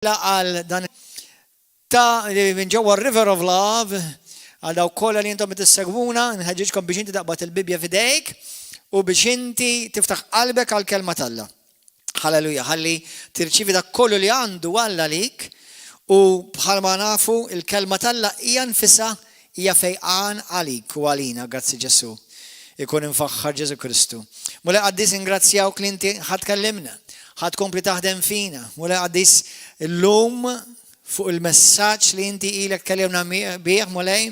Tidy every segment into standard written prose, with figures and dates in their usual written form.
għal dan ta' minn ġewwa River of Love għal daw kollha li intom tissegwuna, nħeġġiġkom biex inti taqbad il-Bibja f'idejk u biex inti tiftaħ qalbek għal kelma t'Alla. Halleluja, ħalli tirċivi dak kollu li għandu Alla lik u bħalma nafu il-kelma t'Alla hija nfisha hija fejqan għalik u għalina, grazzi Ġesu. Ikun infaħħar Ġesu Kristu. Mula qaddis ingrazzjawk li inti ħadkellimna, ħadkompli taħdem fina. Mula qaddis illum fuq il-messaġġ li inti ilek kellimna bih mulej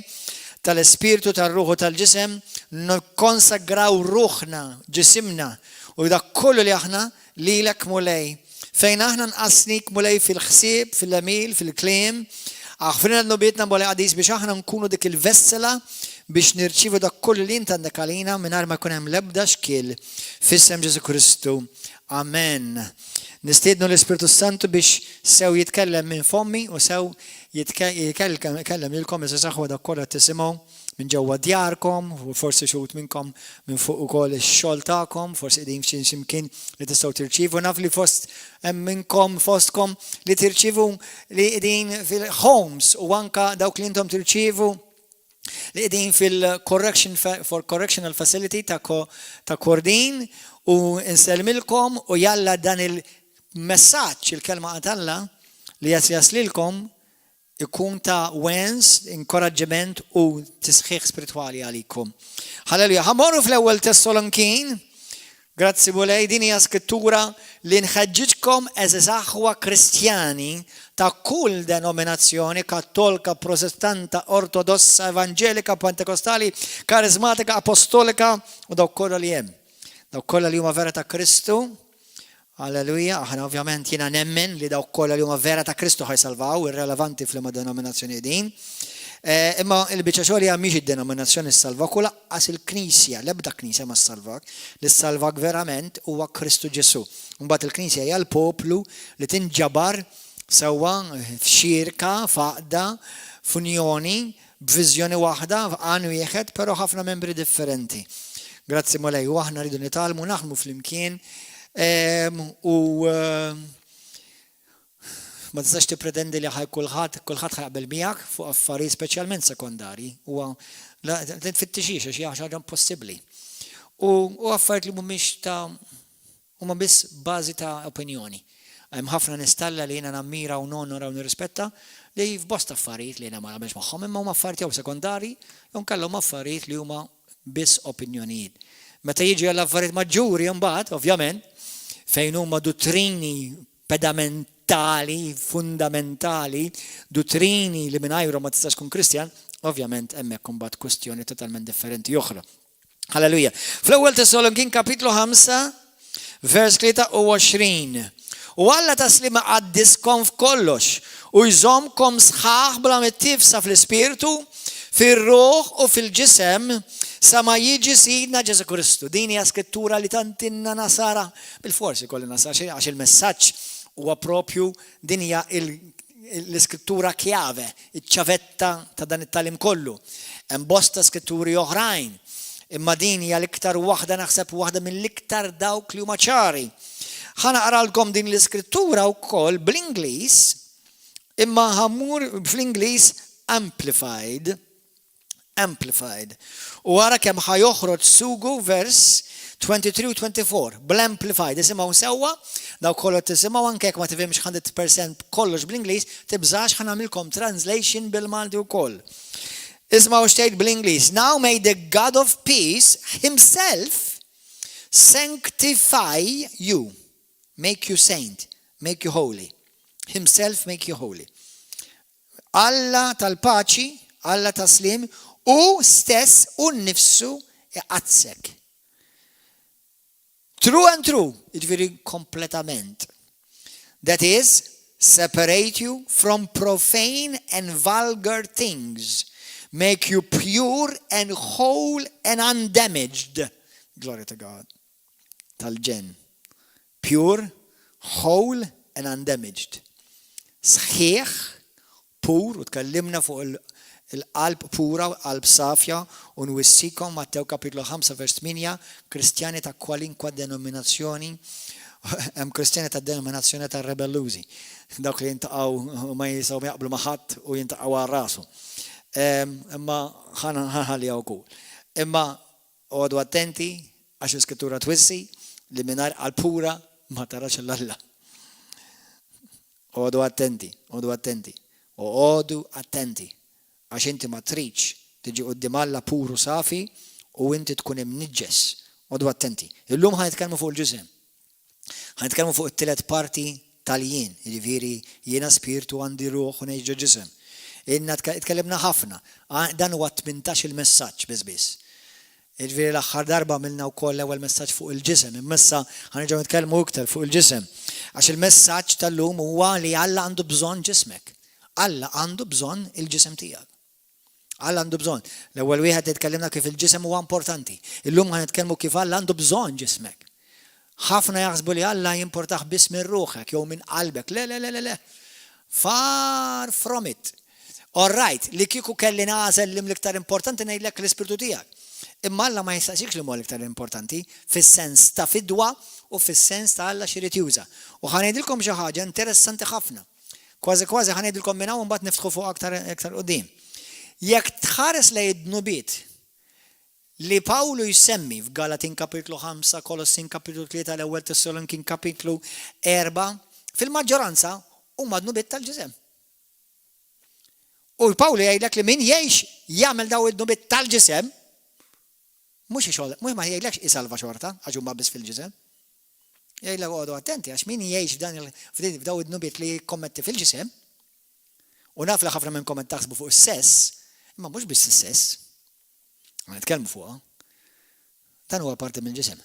tal-Ispirtu tal-Ruħu tal-ġisem nikkonsagraw ruħna, ġisimna u dak kollu li aħna lilek mulej. Fejn aħna nqasnik mulej fil-ħsieb, fil-lamil, fil-kliem, aħfrina l-nobietna mulej qaddis biex aħna nkunu dik il-vessela biex nirċivu dak kollu li inti għandek għalina mingħajr ma jkun hemm l-ebda xkiel f'isem Ġesu Kristu. Amen. Nistiednu l-Ispirtu Santu biex sew jitkellem minn fommi u sew jitkellem lilkom isaħħu dak kollha tisimgħu minn ġewwa djarkom, u forsi xut minnkom minn fuq ukoll ix-xogħol tagħkom, forsi qegħdin f'xi ximkien li tistgħu tirċievu, naf li fost hemm minnkom fostkom li tirċievu li qegħdin fil-homes u anke dawk li intom tirċievu li qegħdin fil-correctional facility ta' Kordin u nselmilkom u jalla dan il-messaġġ il-kelma Alla li jaslilkom ikun ta' wens, inkoraġġiment u tisħiħ spirituali għalikom. Halleluja. Ħammorru fl-ewwel Tessalonikin, grazzi bulej, din hija skrittura li nħeġġiġkom eżaħwa Kristjani ta' kull denominazzjoni, kattolika, protestanta, ortodossa, evangelika, pentekostali, karizmatika, apostolika u dawk kollha li hemm. Dawk kollha li huma vera ta' Kristu. Alleluja, aħna ovvjament jiena nemmen li dawk kollha li huma vera ta' Kristu ħajsalvaw, irrelevanti fl-ma denominazzjoni din. Imma il-biċċa xogħol hija mhix id-denominazzjoni s-salvak u laqqas il-Knisja, l-ebda Knisja ma s-salvak, li s-salvak verament huwa Kristu Ġesu. Mbagħad il-Knisja hija l-poplu li tinġabar sewwa f'xirka, faqda, f'unjoni, b'viżjoni waħda, f'għan wieħed, però ħafna membri differenti. Grazzi mulej, u aħna rridu nitalmu naħdmu flimkien. U ma tistax tippretendi li kulħadd ħajqbel miegħek fuq affarijiet speċjalment sekondarji huwa la tfittixix għax hija ħaġa impossibbli. U affarijiet li mhumiex ta' huma biss bażi ta' opinjoni. Hemm ħafna nistalla li jiena nammira u nonnora u nirrispetta li f'bosta affarijiet li jiena ma nagħmelx magħhom imma huma affarijiet jew sekondarji jew nkellhom affarijiet li huma biss opinjonijiet. Meta jiġi għall affarijiet maġġuri mbagħad, ovvjament, fejn huma dottrini pedamentali, fundamentali, dottrini li mingħajrhom ma tistax tkun Kristjan, ovvjament hemmhekk imbagħad kwestjoni totalment differenti oħra. Halleluja. Fl-ewwel Tessalonikin kapitlu 5, vers 23. U Alla taslima qaddiskom f'kollox u jżommkom sħaħ bla mittifsa fl-ispirtu, fir-ruħ u fil-ġisem sa ma jiġi Sidna Ġesu Kristu. Din hija skrittura li tantinna nasara bil-forsi kolli nasara għax il-messaġġ huwa propju din hija l-iskrittura kjave, iċ-ċavetta ta' dan it-talim kollu. Hemm bosta skritturi oħrajn, imma din hija l-iktar waħda naħseb waħda mill-iktar dawk li huma ċari. Ħanaqralkom din l-iskrittura wkoll bl-Ingliż, imma ħammur fl-Ingliż amplified. U għara kemm ħajoħroġ sugu vers 23 u 24 bl-amplified. Isimgħu sewwa, daw kollu tisimgħu anke jekk ma tifhimx 100% kollox bl-Ingliż, tibżax ħanamilkom translation bil-Malti wkoll. Ismgħu xtejt bl-Ingliż. Now may the God of peace himself sanctify you, make you saint, make you holy. Himself make you holy. Alla tal-paċi, Alla taslim, u stess u nnifsu iqazzek. True and true, jiġifieri kompletament. That is, separate you from profane and vulgar things, make you pure and whole and undamaged. Glory to God. Tal-ġen. Pure, whole and undamaged. Sħiħ, pur, u tkellimna fuq il-qalb pura, qalb safja, u nwissikom Mattew kapitlu 5 vers 8, Kristjani ta' kwalinkwa denominazzjoni, hemm Kristjani ta' denominazzjoni ta' rebellużi. dawk li jintaqgħu ma jistgħu jaqblu ma' ħadd u jintaqgħu għal rasu. Imma ħalli wkoll. Imma għodu attenti għax l-Iskrittura twissi li mingħajr qalb ma tarax l-Alla. Għodu attenti. U għodu attenti għax inti ma tridx tiġi quddiem Alla puru safi u inti tkun imniġġes. Għodu attenti. Illum ħanitkellmu fuq il-ġisem. Ħanitkellmu fuq it-tielet parti tal-jien, jiġifieri jiena spiritu għandi ruħ u ngħix ġisem. Inna tkellimna ħafna. Dan huwa 18 il-messaġġ biss. Jiġifieri l-aħħar darba għamilna wkoll l-ewwel messaġġ fuq il-ġisem. Imma ħanerġgħu nitkellmu iktar fuq il-ġisem. Għax il-messaġġ tal-lum huwa li Alla għandu bżonn ġismek. Alla għandu bżonn il-ġisem tiegħek. Alla għandu bżonn. L-ewwel wieħed titkellimna kif il-ġisem huwa importanti. Illum ħanitkellmu kif Alla għandu bżonn ġismek. ħafna jaħsbu li Alla jimportaħ biss minn ruħek jew minn qalbek. Le. Far from it. All right, li kieku kelli nażel l-iktar importanti ngħidlek l-ispirtu tiegħek. Imma Alla ma jistaxix li huwa l-iktar importanti fis-sens ta' fidwa u fis-sens ta' Alla xi rid juża. U ħanejdilkom xi ħaġa interessanti ħafna. Kważi ħanejdilkom minn hawn mbagħad niftħu fuq aktar qudiem. Jekk tħares lejn id-dnubiet li Pawlu jsemmi f'Galatin kapitlu 5, Kolossin kapitlu 3, l-ewwel Tessalonikin kapitlu 4, fil-maġġoranza huma dnubiet tal-ġisem. U Pawlu jgħidlek li min jgħix jagħmel daw id-dnubiet tal-ġisem mhux ma jgħidlekx isalva xorta għax huma biss fil-ġisem. Jgħidlek għodu attenti għax min jgħix f'daw id-dnubiet li jkommetti fil-ġisem u naf li ħafna minnkom qed taħsbu fuq is-sess, imma mhux biss is-sess. Nitkellmu fuqha. Dan huwa parti mill-ġisem.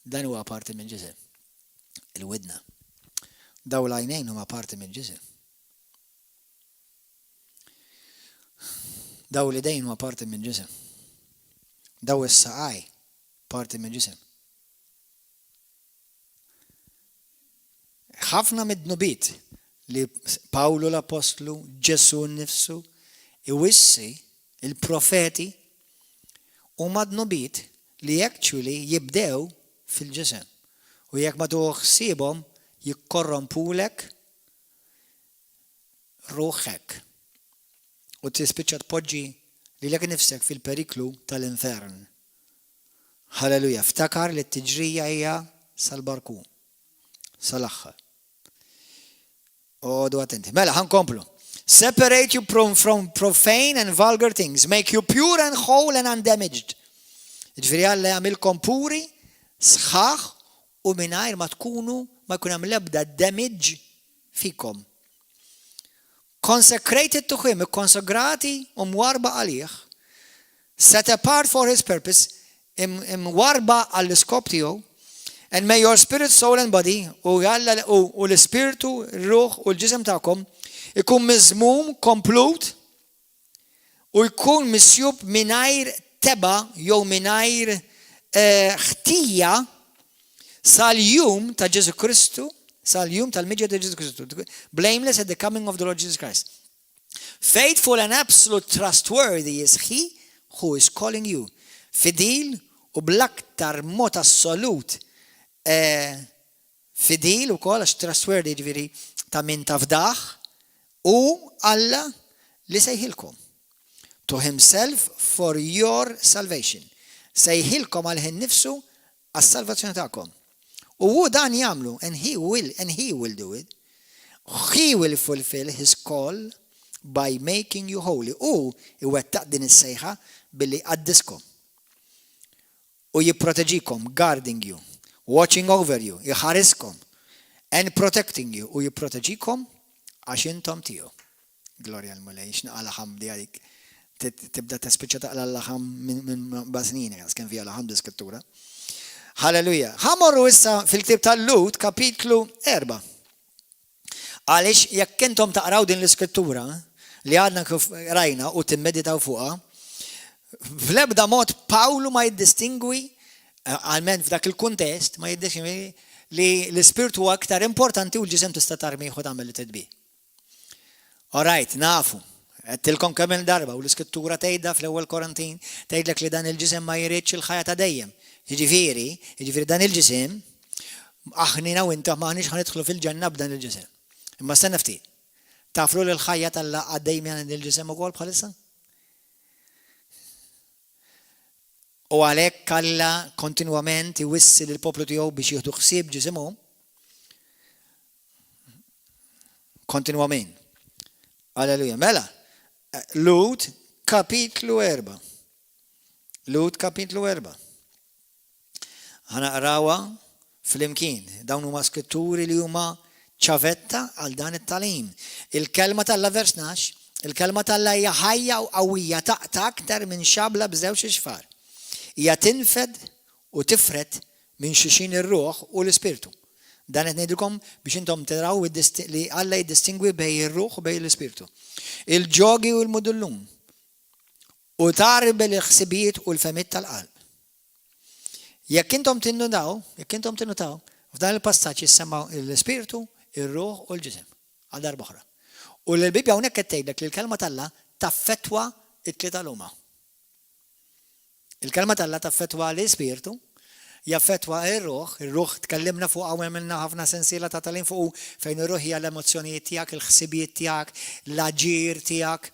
Dan huwa parti mill-ġisem. Il-widna. Daw l-għajnejn huma parti mill-ġisem. Daw l-idejn huma parti mill-ġisem. Daw is-saqaj parti mill-ġisem. ħafna mid-dnubiet li Pawlu l-Apostlu, Ġesu nnifsu, iwissi il-profeti huma dnubiet li actually jibdew fil-ġisem. U jekk ma tuħsibhom jikkorrompulek ruħek. U tispiċċa tpoġġi lilek nifsek fil-periklu tal-infern. Halleluja. Ftakar li t-tiġrija hija sal-barku. Sal-aħħar. Odu attenti. Mela, ħankomplu. Separate you from profane and vulgar things. Make you pure and whole and undamaged. Ġifieri Alla jagħmilkom puri, sħaħ u mingħajr ma jkun hemm l-ebda damage fikom. Consecrated to him, konsagrati u mwarba għalih. Set apart for his purpose, mwarba għall-iskop tiegħu. And may your spirit, soul and body u l-spiritu, r-ruħ u l-ġisem tagħkom ikun miżmum komplut u jkun misjub mingħajr teba jew mingħajr ħtija sal-jum ta' Ġesu Kristu, sal-jum tal-miġja ta' Ġesu Kristu. Blameless at the coming of the Lord Jesus Christ. Faithful and absolute trustworthy is he who is calling you. Fidil u bl-aktar mod assolut fidil u kol għax trustworthy ġifieri ta' min tafdaħ u Alla li sejħilkom. To himself for your salvation. Sejħilkom għal nifsu għas-salvazzjoni tagħkom. U dan jagħmlu and he will do it. He will fulfill his call by making you holy. U iwettaq din is-sejħa billi qaddiskom. U jipproteġikom, guarding you. Watching over you, jħariskom, and protecting you, u jipproteġikom għax intom tiegħu. Glorja l-mulej, x'naqala ħamdi għalik. Tibda tispiċċa taqla l-laħam minn bażnina, għas kien fija laħam bl-Iskrittura. Halleluja. Ħamorru issa fil-ktieb tal-Lut, kapitlu 4. Għaliex jekk intom taqraw din l-Iskrittura li għadna kif rajna u timmeditaw fuqha, fl-ebda mod Pawlu ma jiddistingwi għalmen f'dak il-kuntest ma jiddistingwi li l-ispirtu huwa aktar importanti u l-ġisem tista' tarmi jħod għamel li tedbi. All right, nafu. Tilkom kemm darba u l-Iskrittura tgħidha fl-ewwel Korintin tgħidlek li dan il-ġisem ma jridx il-ħajja ta' dejjem. Jiġifieri dan il-ġisem aħnina u inta maħniex ħanidħlu fil-ġenna b'dan il-ġisem. Imma stenna ftit. Taflu li l-ħajja tal-la għaddej minn il-ġisem ukoll bħalissa? U għalhekk kalla kontinwament iwissil il-poplu tiegħu biex jieħdu ħsieb ġisimhom kontinwament. Alleluja. Mela, Lut kapitlu 4. Lut kapitlu 4. Ħanaqrawha fl-imkien. Dawn huma skritturi li huma ċavetta għal dan it-talim. Il-kelma tal-la vers 12, il-kelma tal-la hija ħajja u qawwija taqta' aktar minn xabla b'żewġ ixfar. Hija tinfed u tifret minn xixin ir-ruħ u l-ispirtu. Dan qed ngħidilkom biex intom taraw li Alla jiddistingwi bejn ir-ruħ u bejn l-ispirtu. Il-ġogi u l-mudullum. U tarib l-ħsibijiet u l-femiet tal-qalb. Jekk intom tinnutaw, f'dan il-passaġġ jissemma l-ispirtu, ir-ruħ u l-ġisem. Għal darba oħra. U l-Bibja hawnhekk qed tgħidlek li l-kelma tal-Alla taffettwa it-tlieta l-huma. Il-kelma tal-Alla taffettwa l-ispirtu, jaffettwa ir-ruħ tkellimna fuq għamilna ħafna sensiela ta' talim fuq fejn ir-ruħ hija l-emozzjonijiet tiegħek, il-ħsibijiet tiegħek, l-aġir tiegħek,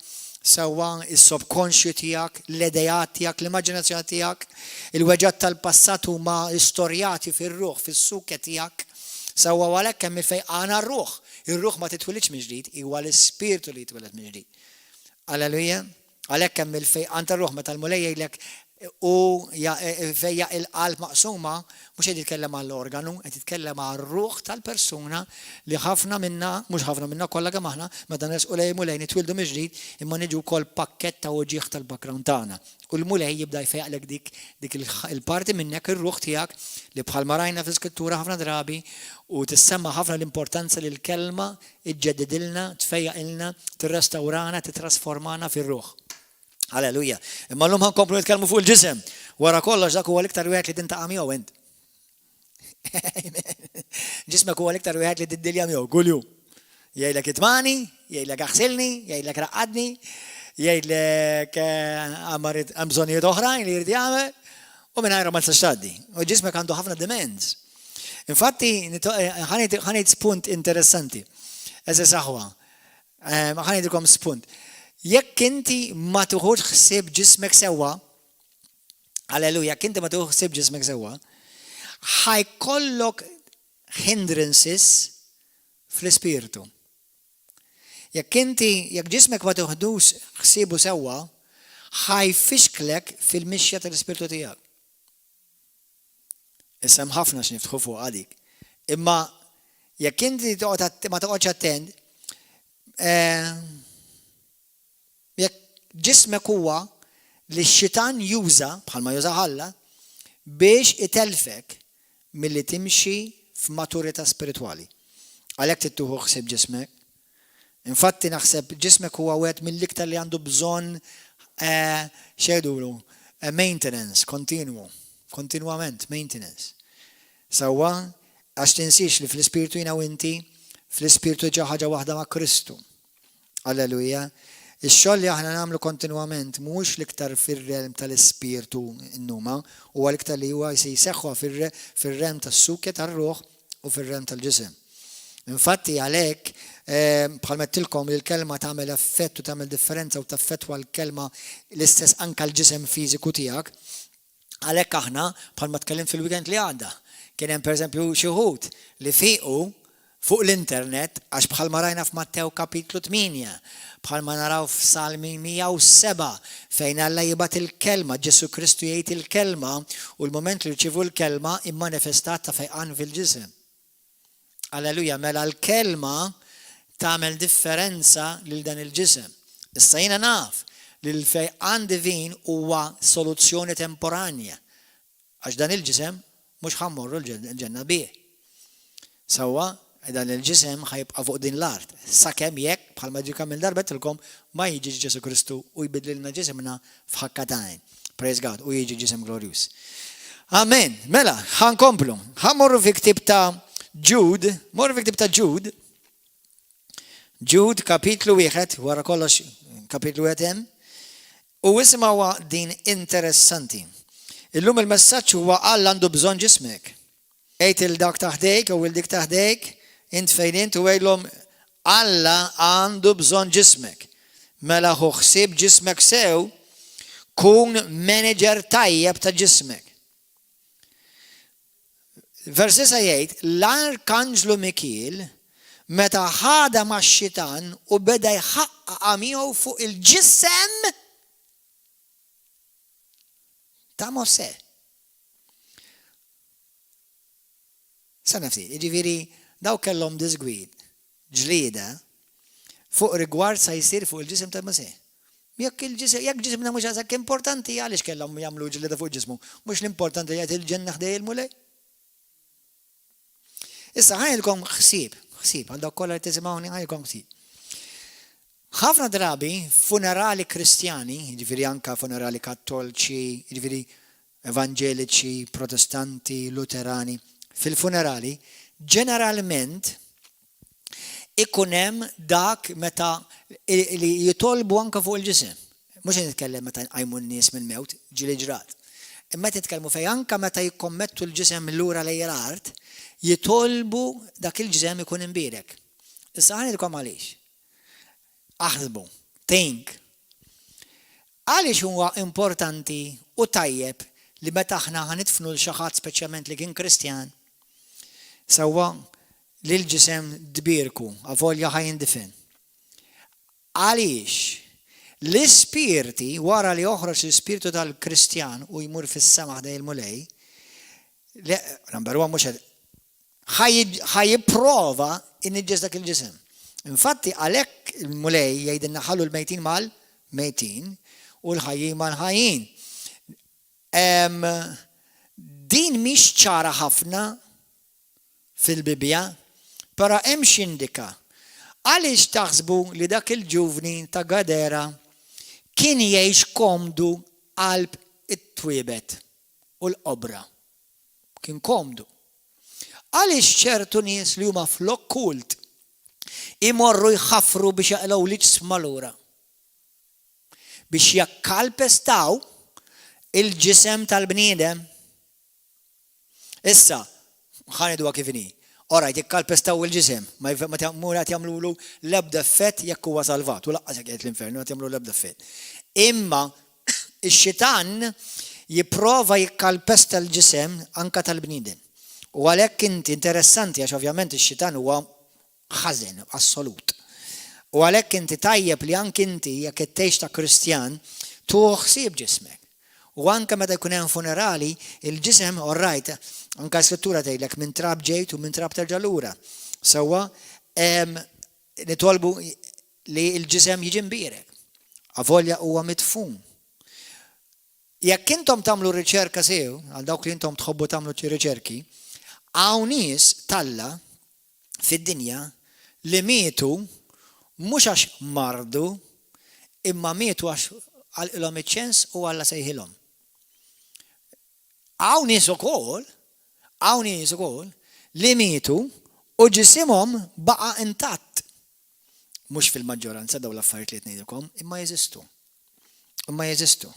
sewwa is-subconscious tiegħek, l-idejat tiegħek, l-immaġinazzjoni tiegħek, il-weġġat tal-passat huma istorjati fir-ruħ, fis-suket tiegħek, sewwa għalhekk hemm il-fejqan ar-ruħ. Ir-ruħ ma titwilidx minn ġdid, huwa l-ispirtu li jitweled minn ġdid. Alleluja. Għalhekk hemm il-fejqan tar-ruħ meta l-mulej jgħidlek u fejja il-qalb maqsuma mhux qed jitkellem għall-organu, qed jitkellem għar-ruħ tal-persuna li ħafna minna, mhux ħafna minna kollha kemm aħna meta nersqu lejn mulej nitwildu mill-ġdid imma niġu wkoll pakkett ta' uġigħ tal-background tagħna. U l-mulej jibda jfejqlek dik il-parti minnek ir-ruħ tiegħek li bħalma rajna fl-iskrittura ħafna drabi u tissemma ħafna l-importanza li l-kelma iġġeddidilna, tfejjaqilna, tirrestawrana, titrasformana fir-ruħ. Alleluja. Imma l-lum ħankomplu nitkellmu fuq il-ġisem. Wara kollox dak huwa l-iktar wieħed li tintaqa' miegħu int. Ġismek huwa l-iktar wieħed li tiddilja miegħu kuljum. Jgħidlek itmani, jgħidlek aħsilni, jgħidlek raqadni, jgħidlek hemm bżonnijiet oħrajn li jrid jagħmel u mingħajr ma tistax tgħaddi. U ġismek għandu ħafna demands. Infatti ħanejt spunt interessanti. Eżis aħwa. Ħanejdilkom spunt. Jekk inti ma tuħux ħsieb ġismek sewwa, alleluja, jekk inti ma tuħux ħsieb ġismek sewwa, ħajkollok hindrances fl-ispirtu. Jekk ġismek ma tuħdux ħsiebu sewwa, ħajfixklek fil-mixja tal-ispirtu tiegħek. Issa hemm ħafna x'niftħu fuq għadik. Imma jekk inti ma toqgħodx attent, jekk ġismek huwa li x-xitan juża bħalma juża Alla biex itelfek milli timxi f'maturità spiritwali. Għalhekk tittuħu ħsieb ġismek. Infatti naħseb ġismek huwa wieħed mill-iktar li għandu bżonn xejdulu maintenance kontinwament maintenance. Sewwa għax tinsix li fl-ispirtu jiena u inti fl-ispirtu ġa ħaġa waħda ma' Kristu. Alleluja. Ix-xogħol li aħna nagħmlu kontinwament mhux l-iktar fir-realm tal-ispirtu nnuma, huwa l-iktar li huwa jseħħu fir-realm tas-suke tar-ruħ u fir-realm tal-ġisem. Infatti għalhekk bħalma qedtilkom il-kelma tagħmel effett u tagħmel differenza u taffettwa l-kelma l-istess anke l-ġisem fiżiku tiegħek. Għalhekk aħna bħalma tkellimt fil-weekend li għadda. Kien hemm pereżempju xi wħud li fiequ fuq l-internet għax bħalma rajna f'Mattew kapitlu 8, bħalma naraw f'Salmi 107 fejn Alla jibgħat il-kelma, Ġesu Kristu jgħid il-kelma u l-moment li rċievu l-kelma immanifestat ta' fejqan fil-ġisem. Alleluja, mela l-kelma tagħmel differenza lil dan il-ġisem. Issa jiena naf li l-fejqan divin huwa soluzzjoni temporanja għax dan il-ġisem mhux ħammorru l-ġenna bih. Sewwa dan il-ġisem ħajbqa' fuq din l-art. Sakemm jekk bħalma ġi kemm il-darba tilkom ma jiġi Ġesu Kristu u jbidlilna ġisemna f'ħakkatajn. Praise God, u jiġi ġisem glorjus. Amen. Mela, ħankomplu. Ħammorru fi ktieb ta' Jude, Jude kapitlu 1, wara kollox kapitlu 1 hemm, u isimgħu din interessanti. Illum il-messaġġ huwa Alla għandu bżonn ġismek. Ejt il-dak taħdejk u il-dik taħdejk, int fejn int u għedlom Alla għandu bżon ġismek. Mela hu ħsib ġismek sew, kun manager tajjeb ta' ġismek. Versi sa jgħid, l-arkanġlu Mikiel meta ħada ma' xitan u beda jħaqqa miegħu fuq il-ġisem ta' Mosè. Sa nafsi, ġifieri daw kellhom disgwid, ġlieda fuq rigward sa jsir fuq il-ġisem ta' Mosè. Jekk ġismna mhux għasak importanti għaliex kellhom jagħmlu ġlieda fuq ġismu, mhux l-importanti jgħid il-ġenna ħdej il-mulej. Issa ħajlkom ħsieb, għal dawk kollha li tisimgħuni ħajlkom ħsieb. Ħafna drabi funerali kristjani, ġifieri anke funerali kattoliċi, ġifieri evangeliċi, protestanti, luterani, fil-funerali ġeneralment ikun hemm dak meta li jitolbu anke fuq il-ġisem. Mhux nitkellem meta jqajmu n-nies mill-mewt, ġieli ġrat. Imma titkellmu fejn anke meta jikkommettu l-ġisem lura lejn l-art, jitolbu dak il-ġisem ikun imbierek. Issa ħanilkom għaliex. Aħsbu, think. Għaliex huwa importanti u tajjeb li meta aħna ħanidfnu l xi ħadd speċjalment li kien Kristjan, sewwa li l-ġisem dbierku, avolja ħajindifin. Għaliex l-ispirti wara li joħroġ l-ispirtu tal-Kristjan u jmur fis-sema ħdej il-mulej, number one mhux ħajjipprova inniġġes dak il-ġisem. Infatti għalhekk il-mulej jgħidilna ħallu l-mejtin mal-mejtin u l-ħajjin mal-ħajjin. Din mhix ċara ħafna fil-Bibja, però hemm x'indika. Għaliex taħsbu li dak il-ġuvni ta' Gadera kien jgħix komdu qalb it-twiebet u l-qobra. Kien komdu. Għaliex ċertu nies li huma fl-okkult imorru jħaffru biex jaqlaw l-ġism malura. Biex jakkalpestaw il-ġisem tal-bniedem. Issa, ħanidu kif inhi. Orajt, jikkalpestaw il-ġisem, ma għat jamlulu l-ebda effett jekk huwa salvat, u laqqas jekk l-infernu għat jamlu l-ebda effett. Imma, il-xitan jipprova jikkalpesta l-ġisem anka tal-bniedem. U għalhekk inti interessanti għax ovvjament il-xitan huwa ħażen, assolut. U għalhekk inti tajjeb li anke inti jekk tgħix ta' Kristjan tuħsib ġismek. U anke meta jkun hemm funerali, il-ġisem orrajt, anke s-scrittura tgħidlek minn trab ġejt u minn trab terġa' lura. Sewwa nitolbu li l-ġisem jiġi mbierek. Avolja huwa midfun. Jekk intom tagħmlu riċerka sew, għal dawk li intom tħobbu tagħmlu riċerki, hawn nies Alla fid-dinja li mietu mhux għax mardu, imma mietu għax għalqilhom iċ-ċens u Alla sejħilhom. Hawn nies ukoll li mietu u ġisimhom baqa' intatt. Mhux fil-maġġoranza dawn l-affarijiet li qed ngħidilkom, imma jeżistu.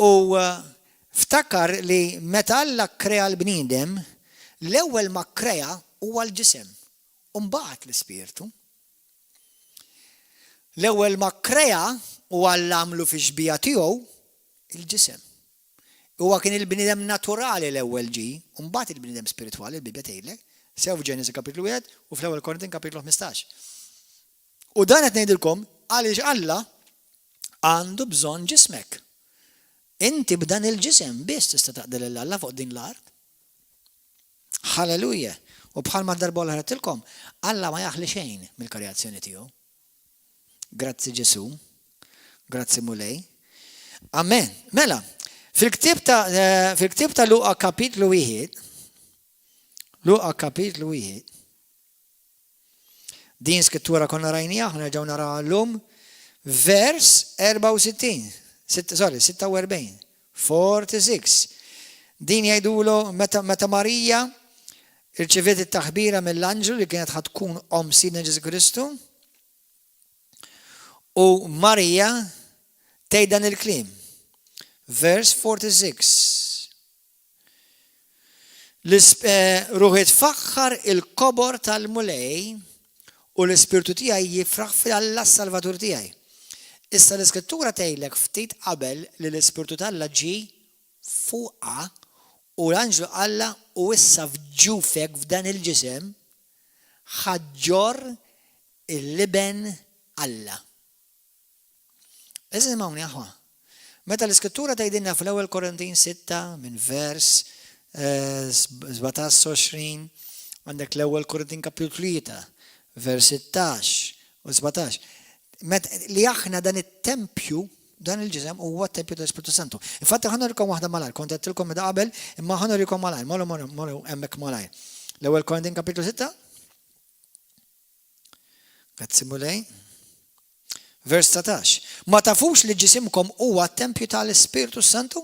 U ftakar li meta Alla krea l-bniedem, l-ewwel ma krea huwa l-ġisem, u mbagħad l-ispirtu. L-ewwel ma krea u Alla għamlu fi xbija tiegħu il-ġisem. Huwa kien il-bniedem naturali l-ewwel ġi, u mbagħad il-bniedem spiritwali, il-Bibja tgħidlek, sew f'Ġenesi kapitlu 1 u fl-ewwel Korintin kapitlu 15. U dan qed ngħidilkom għaliex Alla għandu bżonn ġismek. Inti b'dan il-ġisem biss tista' taqdel l-Alla fuq din l-art. Halleluja. U bħalma darba oħra tilkom, Alla ma jaħli xejn mill-kreazzjoni tiegħu. Grazzi Ġesu. Grazzi mulej. Amen. Mela, fil-ktib ta' Luqa kapitlu 1, din skrittura konna rajnija, ħnerġgħu naraha llum, vers 46, 46. Din jgħidulu meta Marija irċiviet it-taħbira mill-anġlu li kienet ħatkun Sidna Ġesu Kristu, u Marija tgħid dan il-kliem. Verse 46. ruħi tfaħħar il-kobor tal-mulej u l-ispirtu tiegħi jifraħ fil-Alla Salvatur tiegħi. Issa l-Iskrittura tgħidlek ftit qabel li l-ispirtu tal-Alla ġie fuqha u l-anġlu Alla u issa f'ġufek f'dan il-ġisem ħaġġor il-liben Alla. Isimgħuni aħwa. Meta l-Iskrittura tgħidilna fl-ewwel Korintin 6 minn vers 17-20 għandek l-ewwel Korintin kapitlu 3 vers 16 u 17. Li aħna dan it-tempju, dan il-ġisem huwa t-tempju tal-Ispiritu Santu. Infatti ħanurikom waħda malajr, kont qedtilkom meta qabel, imma ħanurikom malajr, morru hemmhekk malajr. L-ewwel Korintin kapitlu 6. Grazzi mulej. Vers 17. Ma tafux li ġisimkom huwa t-tempju tal-Ispiritu Santu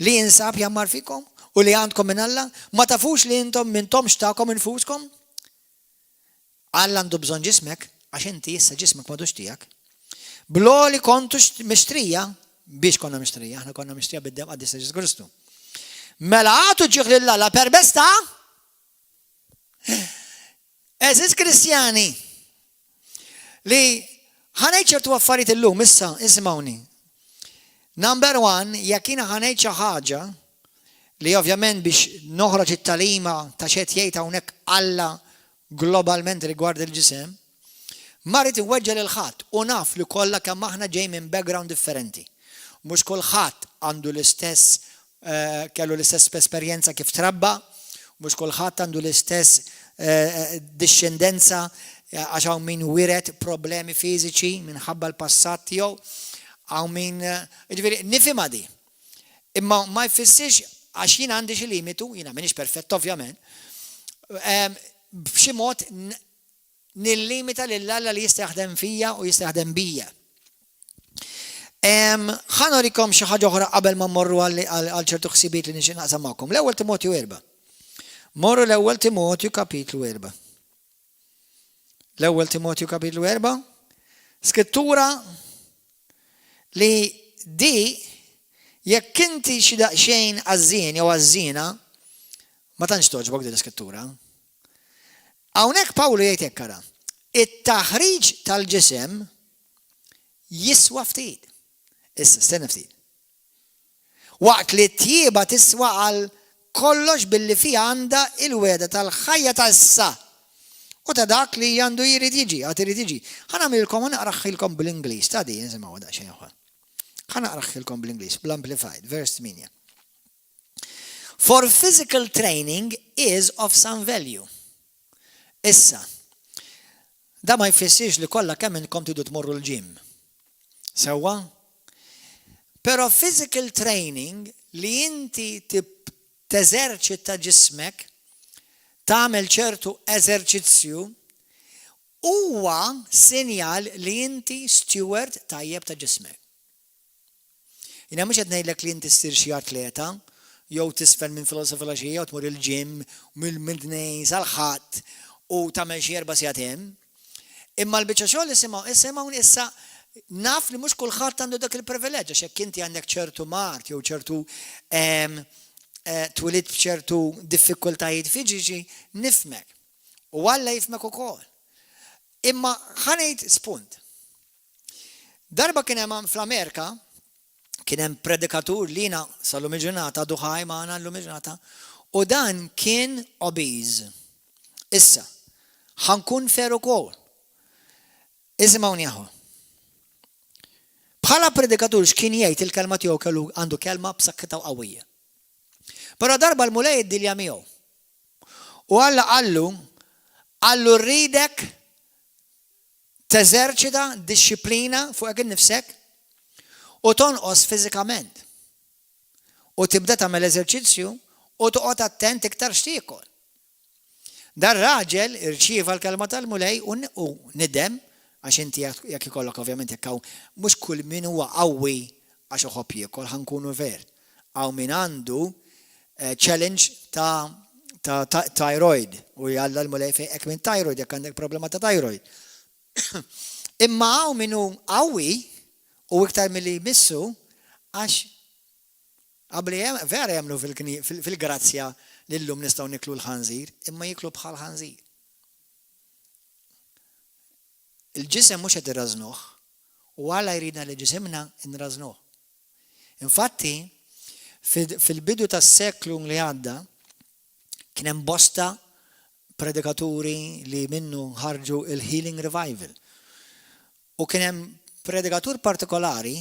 li jinsab jammar fikom u li għandkom minn Alla? Ma tafux li intom minnhom xtaqkom infuskom? Alla għandu bżonn ġismek għax inti issa ġismek m'għadux tiegħek. Blo li kontu mixtrija biex konna mixtrija, aħna konna mixtrija bid-dem għad Ġesu Kristu. Mela għatu ġieħ lill-Alla perbezz ta' eżis Kristjani li ħanejt ċertu affarijiet illum issa isimgħuni. Number 1, jekk jiena ħanejt xi ħaġa li ovvjament biex noħroġ it-talima ta' xed jgħid hawnhekk Alla globalment rigward il-ġisem, marit iweġġel il-ħadd u naf li kollha kemm aħna ġej minn background differenti. Mhux kulħadd għandu l-istess kellu l-istess esperjenza kif trabba, mhux kulħadd għandu l-istess discendenza għax hawn min wiret problemi fiżiċi minħabba l-passat tiegħu, hawn min jiġifieri nifhimha di. Imma ma jfissirx għax jien għandi xi limitu, jiena m'iniex perfett ovvjament, b'xi mod nillimita lill-Alla li jista' jaħdem fija u jista' jaħdem bija. Ħanurikom xi ħaġa oħra qabel ma mmorru għal ċertu ħsibiet li nixtieq naqsam magħkom. L-ewwel Timotju 4. Morru l-ewwel Timotju kapitlu 4. L-ewwel Timotju kapitlu 4. Skrittura li di jekk inti xi daqsxejn għażżien jew għażżina ma tantx toġbok din l-iskrittura. Hawnhekk Pawlu jgħid hekk ara. It-taħriġ tal-ġisem jiswa ftit. Issa stenna ftit. Waqt li t-tjieba tiswa għal kollox billi fiha għandha il-weda tal-ħajja tas-sa. U ta' dak li għandu jrid jiġi, għad irid jiġi. Ħanamilkom naqraħħilkom bl-Ingliż, ta' di nisimgħu daqsxejn oħra. Ħanaqraħħilkom bl-Ingliż, bl-Amplified, vers 8. For physical training is of some value. Issa, da ma jfissirx li kollha kemm inkom tridu tmorru l-ġim. Sewwa? Però physical training li inti teżerċita ġismek, tagħmel ċertu eżerċizzju, huwa sinjal li inti steward tajjeb ta' ġismek. Jiena mhux qed ngħidlek li inti ssir xi atleta, jew tisfel minn filosofija jew tmur il-ġim mill-midnej sal-ħadd u tagħmel xi 4 sigħat. Imma l-biċċa xogħol isimgħu issa naf li mhux kulħadd għandu dak il-privileġġ għax jekk inti għandek ċertu mart jew ċertu twilid b'ċertu diffikultajiet fiġiċi nifhmek. U Alla jifhmek ukoll. Imma ħanejt spunt. Darba kien hemm fl-Amerika kien hemm predikatur lina sal-lum il-ġurnata duħaj magħna llum il-ġurnata u dan kien obese. Issa, ħankun fer ukoll. Isimgħuni aħu. Bħala predikatur x'kien jgħid il-kelma tiegħu kellu għandu kelma b'saħħitha qawwija. Però darba l-mulej iddilja miegħu. U Alla qallu rridek teżerċita disċiplina fuq innifsek u tonqos fiżikament. U tibda tagħmel eżerċizzju u toqgħod attent iktar x'tiekol. Dar raġel irċieva l-kelma tal-mulej u nidem għax inti jekk ikollok ovvjament jekk hawn mhux kull min huwa qawwi għax iħobb jiekol ħankunu ver. Hawn min għandu challenge ta' thyroid u jalla l-mulej fejn hekk minn thyroid jekk għandek problema ta' thyroid. Imma hawn min hu qawwi u iktar milli jmissu għax qabli vera jagħmlu fil-grazzja lillum nistgħu niklu l-ħanżir, imma jiklu bħal ħanżir. Il-ġisem mhux qed irrażnuh, u Alla jridna li ġisimna nrażnuh. Infatti, fil-bidu tas-seklu li għadda, kien hemm bosta predikaturi li minnu ħarġu il-Healing Revival. U kien hemm predikatur partikolari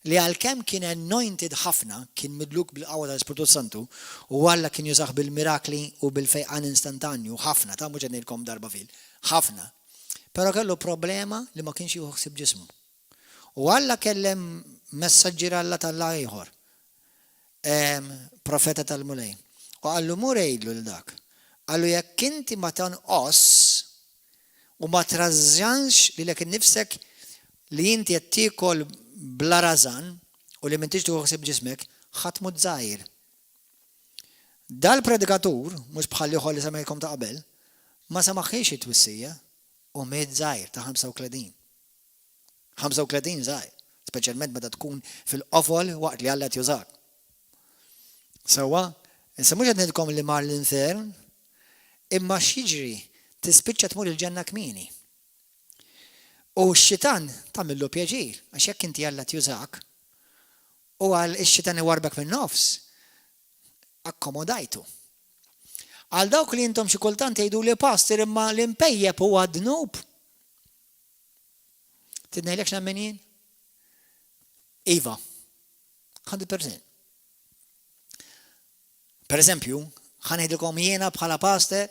li għalkemm kien anointed ħafna, kien midluk bil-qawwa tal-Ispiritu Santu, u Alla kien jużah bil-mirakli u bil-fejqan instantanju ħafna, ta' mhux qed ngħidilkom darba fil, ħafna. Però kellu problema li ma kienx jieħu ġismu. U Alla kellem messaġġier Alla tal-la ieħor, profeta tal-Mulej. U għallu mur jgħidlu l-dak. Għallu jekk inti ma tonqos u ma trażżanx li lek nifsek li inti qed tiekol bla rażan u li m'intix tuħsib ġismek, ħadd mut żgħir. Dal-predikatur, mhux bħal ieħor li semmejkom ta' qabel, ma samaħħiex it-twissija u miet żgħir ta' 35. 35 żgħir, speċjalment meta tkun fil-qofol waqt li Alla jużak. Sewwa, issa mhux qed ngħidilkom li mar l-infern, imma x'jiġri tispiċċa tmur il-ġenna kmieni. U x-xitan tagħmillu pjaċir, għax jekk inti Alla tjużak u għal ix-xitan iwarbek min-nofs, akkomodajtu. Għal dawk li intom xi kultant jgħidu li pastor imma l-impejjeb huwa dnub. Tidnejlek x'nammen jien? Iva, 100%. Per eżempju, ħanejdilkom jiena bħala pastor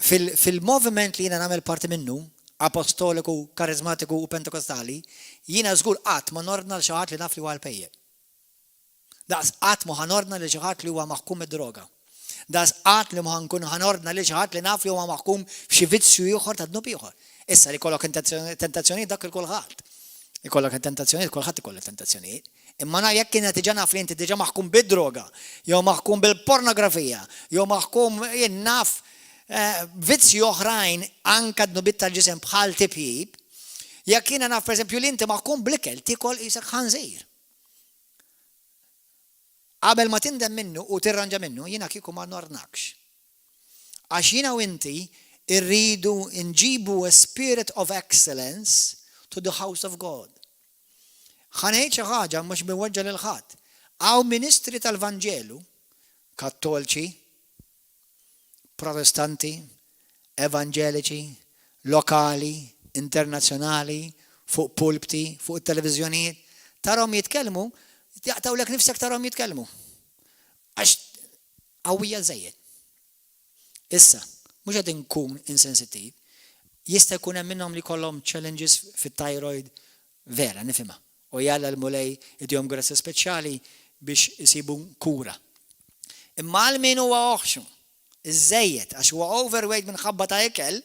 fil-moviment li jiena nagħmel parti minnu, apostoliku, karizmatiku u pentekostali, jiena żgur qatt ma nordna l xi ħadd li naf li huwa l-pejjeb. Daqs qatt ma ħanordna li xi ħadd li huwa maħkum id-droga. Daqs qatt li ma ħankun ħanordna li xi ħadd li naf li huwa maħkum f'xi vizzju ieħor ta' dnub ieħor. Issa li jkollok tentazzjonijiet dak il-kulħadd. Ikollok tentazzjonijiet, kulħadd ikollok tentazzjonijiet. Imma na jekk kienet diġà naf li inti diġà maħkum bid-droga, jew maħkum bil-pornografija, jew maħkum naf vizzi oħrajn anka dnubit tal-ġisem bħal tipjib, jekk jiena naf pereżempju li inti maħkum bl-ikel tikol isek ħanżir. Qabel ma tindem minnu u tirranġa minnu, jiena kieku ma nornakx. Għax jiena u inti irridu nġibu a spirit of excellence to the house of God. Ħanejt xi ħaġa mhux miweġġa lil ħadd. Hawn ministri tal-Vanġelu, Kattolċi, Protestanti, Evanġeliċi, lokali, internazzjonali, fuq pulpti, fuq it-televiżjonijiet, tarhom jitkellmu, jaqtawlek nifsek tarhom jitkellmu. Għax qawwija żejjed. Issa, mhux qed inkun insensittiv, jista' jkun hemm minnhom li jkollhom challenges fit-thyroid vera nifhimha. U jalla l-mulej idjom grassi speċjali biex isibu kura. Imma għal-min huwa oħxu, iż-żejjed, għax huwa overweight minħabba ta' ikel,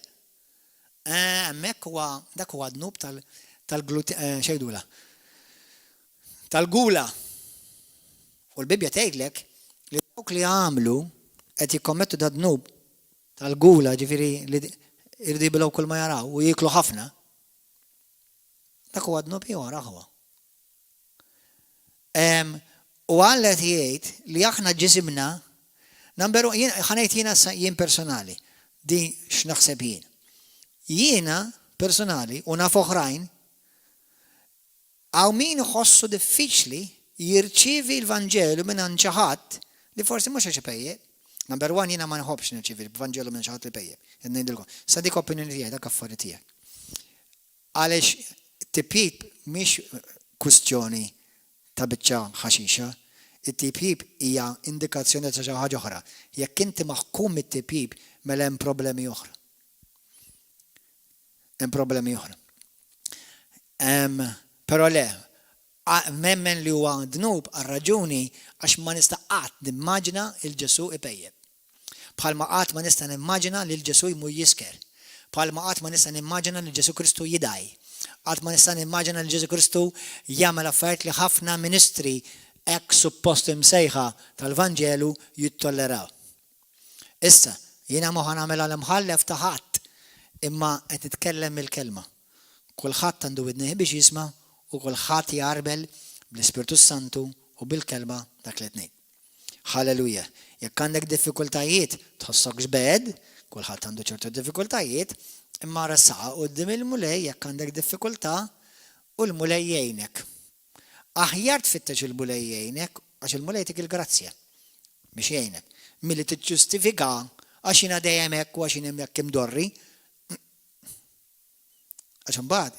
hemmhekk huwa dak huwa dnub tal-gluten tal-gula. U l-Bibja tgħidlek li dawk li għamlu qed jikkommettu da dnub tal-gula, ġifieri li irdi bilgħu kull ma jaraw u jieklu ħafna. Dak huwa dnub ieħor aħwa. U għallet jgħid li aħna ġisimna, ħanejt jien personali, di x'naħseb jien. Jiena personali u naf oħrajn, għaw min iħossu diffiċli jirċievi l-Vanġelu minn xi ħadd li forsi mhux għax ipejjeb. Number one, jiena ma nħobbx nirċievi l-Vanġelu minn xi ħadd li pejjeb. Ngħidilkom, sa dik opinjoni tiegħi dak affarijiet tiegħek. Għaliex tipip mhix kwistjoni ta' biċċa ħaxixa, it-tipib hija indikazzjoni ta' xi ħaġa oħra. Jekk inti maħkum it-tipib mela hemm problemi oħra. Hemm problemi oħra. Però le, memmen li huwa dnub għar-raġuni għax ma nista' qatt nimmaġina il-Ġesu ipejjeb. Bħalma qatt ma nista' nimmaġina li l-Ġesu jmur jisker. Bħalma qatt ma nista' nimmaġina li Ġesu Kristu jidaj. Qatt ma nista' nimmaġina li Ġesu Kristu jagħmel affarijiet li ħafna ministri hekk suppost imsejħa tal-Vanġelu jittolleraw. Issa, jiena ma ħanagħmel għal-imħallef ta' ħadd, imma qed titkellem il-kelma. Kulħadd għandu widnejh biex jisma' u kulħadd jarbel bl-Ispirtu Santu u bil-kelma dak li qed ngħid. Halleluja. Jekk għandek diffikultajiet tħossok ġbed, kulħadd għandu ċertu diffikultajiet, imma ressaqa quddiem il-mulej jekk għandek diffikultà u l-mulej jgħinek. Aħjar tfittex il-mulej jgħinek għax il-mulej tik il-grazzja biex jgħinek. Milli tiġġustifika għax jiena dejjem hekk u għax jien hemmhekk imdorri. Għax imbagħad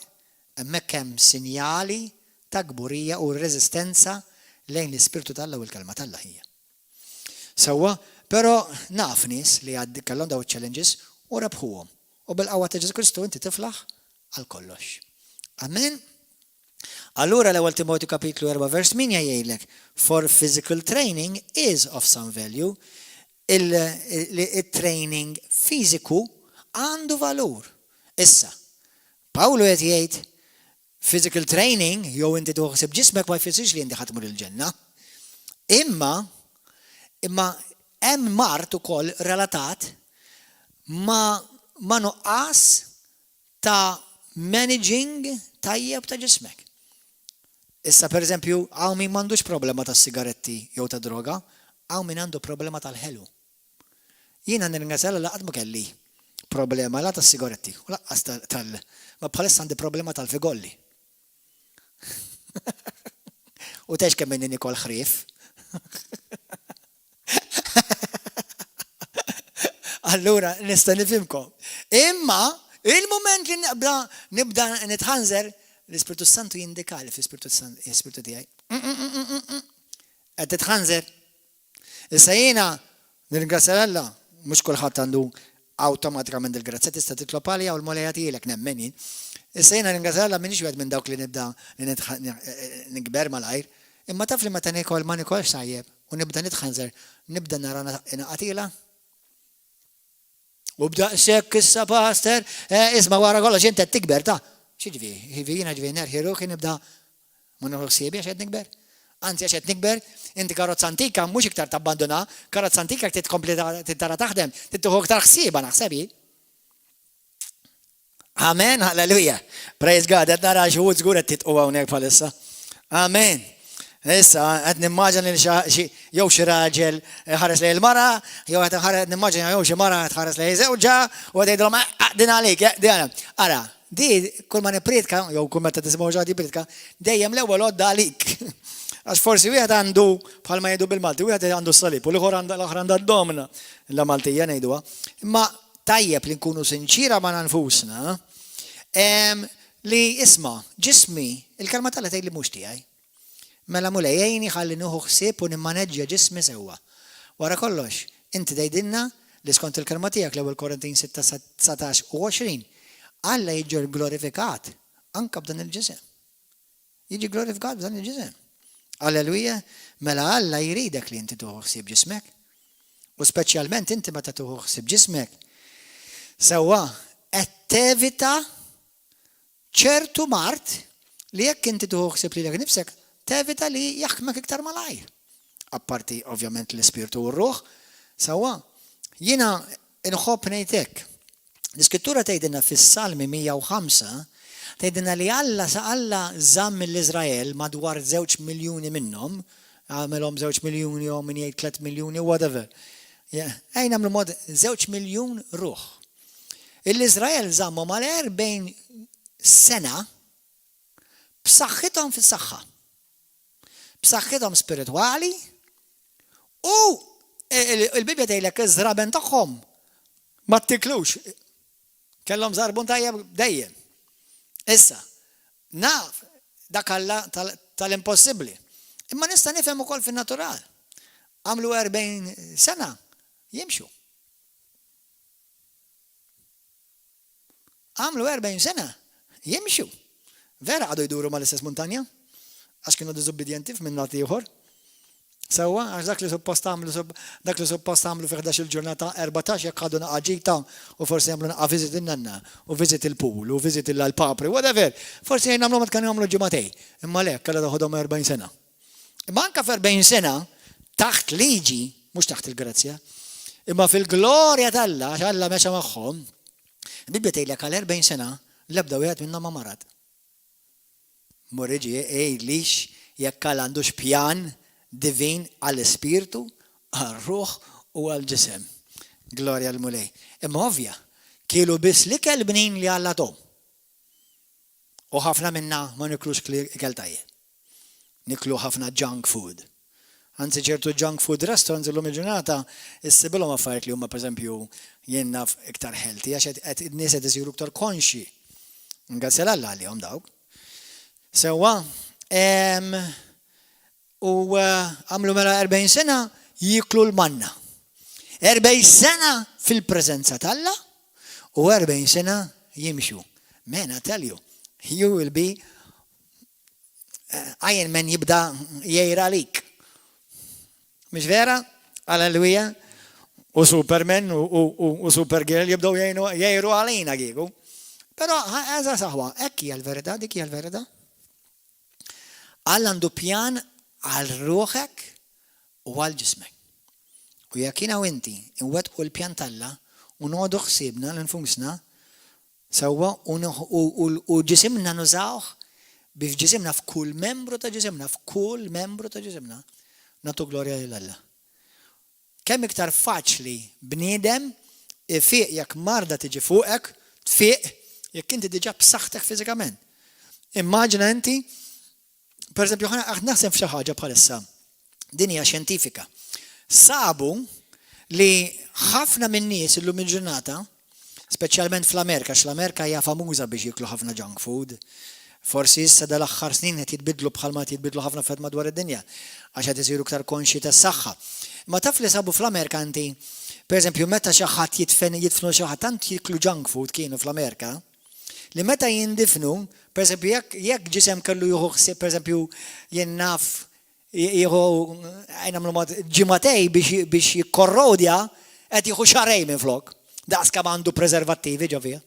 hemmhekk hemm sinjali ta' gburija u reżistenza lejn l-Ispirtu tal-Alla u l-kelma tal-Alla hija. Sewwa, però naf nies li kellhom daw challenges u rebħuhom. U bil-qawwa ta' Ġesu Kristu inti tiflaħ għal kollox. Amen. Allura l-ewwel Timotju kapitlu 4 vers 8 jgħidlek, for physical training is of some value. Il-training fiżiku għandu valur. Issa, Pawlu qed jgħid physical training jew inti toħseb ġismek ma jfissirx li inti ħadd tmur il-ġenna. Imma hemm mart ukoll relatat ma nuqqas ta' managing tajjeb ta' ġismek. Issa pereżempju hawn min m'għandux problema ta' sigaretti jew ta' droga, hawn min għandu problema tal-ħelu. Jiena nirringrazzja Alla qatt ma kelli problema la tas sigaretti, u laqqas ma bħalissa għandi problema tal-figolli. U tex kemm minni Nikol ħrief. Allura nista' nifhimkom. Imma il-moment li nibda nitħanżer l-Ispirtu Santu jindikali fl-Ispirtu tiegħi. Qed titħanżer. Issa jiena nirringrazzja Alla mhux kulħadd għandu awtomatikament il-grazzja tista' titlob għalija u l-molejja tiegħek nemmen jien. Issa jiena nirringrazzja Alla m'iniex wieħed minn dawk li nibda nikber malajr, imma taf li meta nikol ma nikolx tajjeb u nibda nitħanżer, nibda nara inqatila. U bda sekk issa pastor, isma' wara kollox inti qed tikber ta' x'jiġifieri, jiena ġifieri nerħi ruħi nibda ma noħsibx qed nikber. Anzi għax qed nikber, inti karozza antika mhux iktar tabbanduna, karozza antika qed titkompli tara taħdem, tittuħu iktar ħsieba naħsebi. Amen, halleluja. Praise God, qed nara xi wħud żgur qed titqu hawnhekk bħalissa. Amen. Issa qed nimmaġina li jew xi raġel ħares lejn il-mara, jew qed nimmaġina jew xi mara tħares lejn żewġa u qed jgħidulhom din għalik, din. Ara, di kull ma nippritka, jew kull meta tisimgħu ġadi pritka, dejjem l-ewwel għodda għalik. Għax forsi wieħed għandu bħalma jgħidu bil-Malti, wieħed għandu s-salib u l-ieħor għandha d-domna la Maltija ngħiduha. Imma tajjeb li nkunu sinċira ma' nfusna li isma' ġismi il-kelma tal tgħid li mhux tiegħi. Mela mulej jgħini ħalli nieħu ħsieb u nimmaneġġja ġismi sewwa. Wara kollox, inti tgħidilna li skont il-kelma tiegħek l-ewwel Korintin 6:19 u 20 Alla jiġi glorifikat anke b'dan il-ġisem. Jiġi glorifikat b'dan il-ġisem. Alleluja, mela Alla jridek li inti tuħu ħsieb ġismek. U speċjalment inti meta tuħu ħsieb ġismek. Sewwa qed tevita ċertu mart li jekk inti tuħu ħsieb lilek nifsek tevita li jaħkmek iktar malajr. Apparti ovvjament l-ispirtu u r-ruħ. Sewwa, jiena inħobb ngħidlek. L-Iskrittura tgħidilna fis-Salmi 105 tgħidilna li Alla żamm l-Iżrael madwar 2 miljuni minnhom, għamilhom 2 miljuni jew min jgħid 3 miljuni whatever. Ejn nagħmlu mod 2 miljun ruħ. L-Iżrael żammhom għal 40 sena b'saħħithom fis-saħħa. B'saħħithom spiritwali u il-Bibja tgħidlek iż-żraben tagħhom ma ttiklux. Kellhom żarbun tajjeb dejjem. Issa, naf dak Alla tal-impossibbli. Imma nista' nifhem ukoll fin-natural. Għamlu 40 sena jimxu. Għamlu 40 sena jimxu. Vera għadu jduru mal-istess montanja? Għax kienu diżobbedjenti f'minn nagħti ieħor. Sewwa, għax dak li suppost għamlu fi 11 il-ġurnata 14 jekk għadu naqa' ġita u forsi jagħmlu naqa' viżit in-nanna u viżit il-pool u viżit il-papri, whatever. Forsi jgħinamlu ma tkun jagħmlu ġimagħtej. Imma lek kellha taħodhom 40 sena. Imma anke f'40 sena taħt liġi, mhux taħt il-grazzja, imma fil-glorja tal-Alla għax Alla mexa magħhom, il-Bibja tgħidlek għal 40 sena l-ebda wieħed minnhom ma marad. Murriġi jgħidlix jekk Alla għandux pjan divin għall-ispirtu, għal-ruħ u għal-ġisem. Glorja l-mulej. Imma ovvja, kielu biss li kell bnin li Alla tom. U ħafna minna ma niklux ikel tajjeb. Niklu ħafna junk food. Anzi ċertu junk food restaurants illum il-ġurnata issibilhom affarijiet li huma pereżempju jenna iktar healthy għax qed in-nies qed isiru iktar konxi. Ngasel Alla għalihom dawk. Sewwa u għamlu mela 40 sena jiklu l-manna. 40 sena fil-preżenza t'Alla u 40 sena jimxu. Man, I tell you, you will be Iron Man jibda jgħira lik. Mhix vera? Alleluja. U Superman u Supergirl jibdew jgħiru għalina kieku. Però eża saħwa, hekk hija l-verità, dik hija l-verità. Alla għandu pjan għal ruħek u għal ġismek. U jekk jiena u inti nwettqu l-pjan t'Alla u noqogħdu ħsiebna l-infusna sewwa u ġisimna nużawh biex ġisimna f'kull membru ta' ġisimna, nagħtu glorja lil Alla. Kemm iktar faċli bniedem ifiq jekk marda tiġi fuqek, tfiq jekk inti diġà b'saħħtek fiżikament. Immaġina inti, pereżempju naħseb f'xi ħaġa bħalissa, din hija xjentifika. Sabu li ħafna min-nies illum il-ġurnata, speċjalment fl-Amerika, x'l-Amerika hija famuża biex jiklu ħafna junk food. Forsi issa dal-aħħar snin qed jitbidlu bħalma jitbidlu ħafna fed madwar id-dinja għax qed isiru iktar konxi tas-saħħa. Ma taf li sabu fl-Amerika inti, pereżempju meta xi ħadd jidfnu xi ħadd tant jiklu junk food kienu fl-Amerika, li meta jindifnu, pereżempju jekk ġisem kellu jieħu ħsieb pereżempju jien naf jieħu ġimatej biex jikkorrodja qed jieħu xarej minflok. Daqs kemm għandu preservattivi ġovija.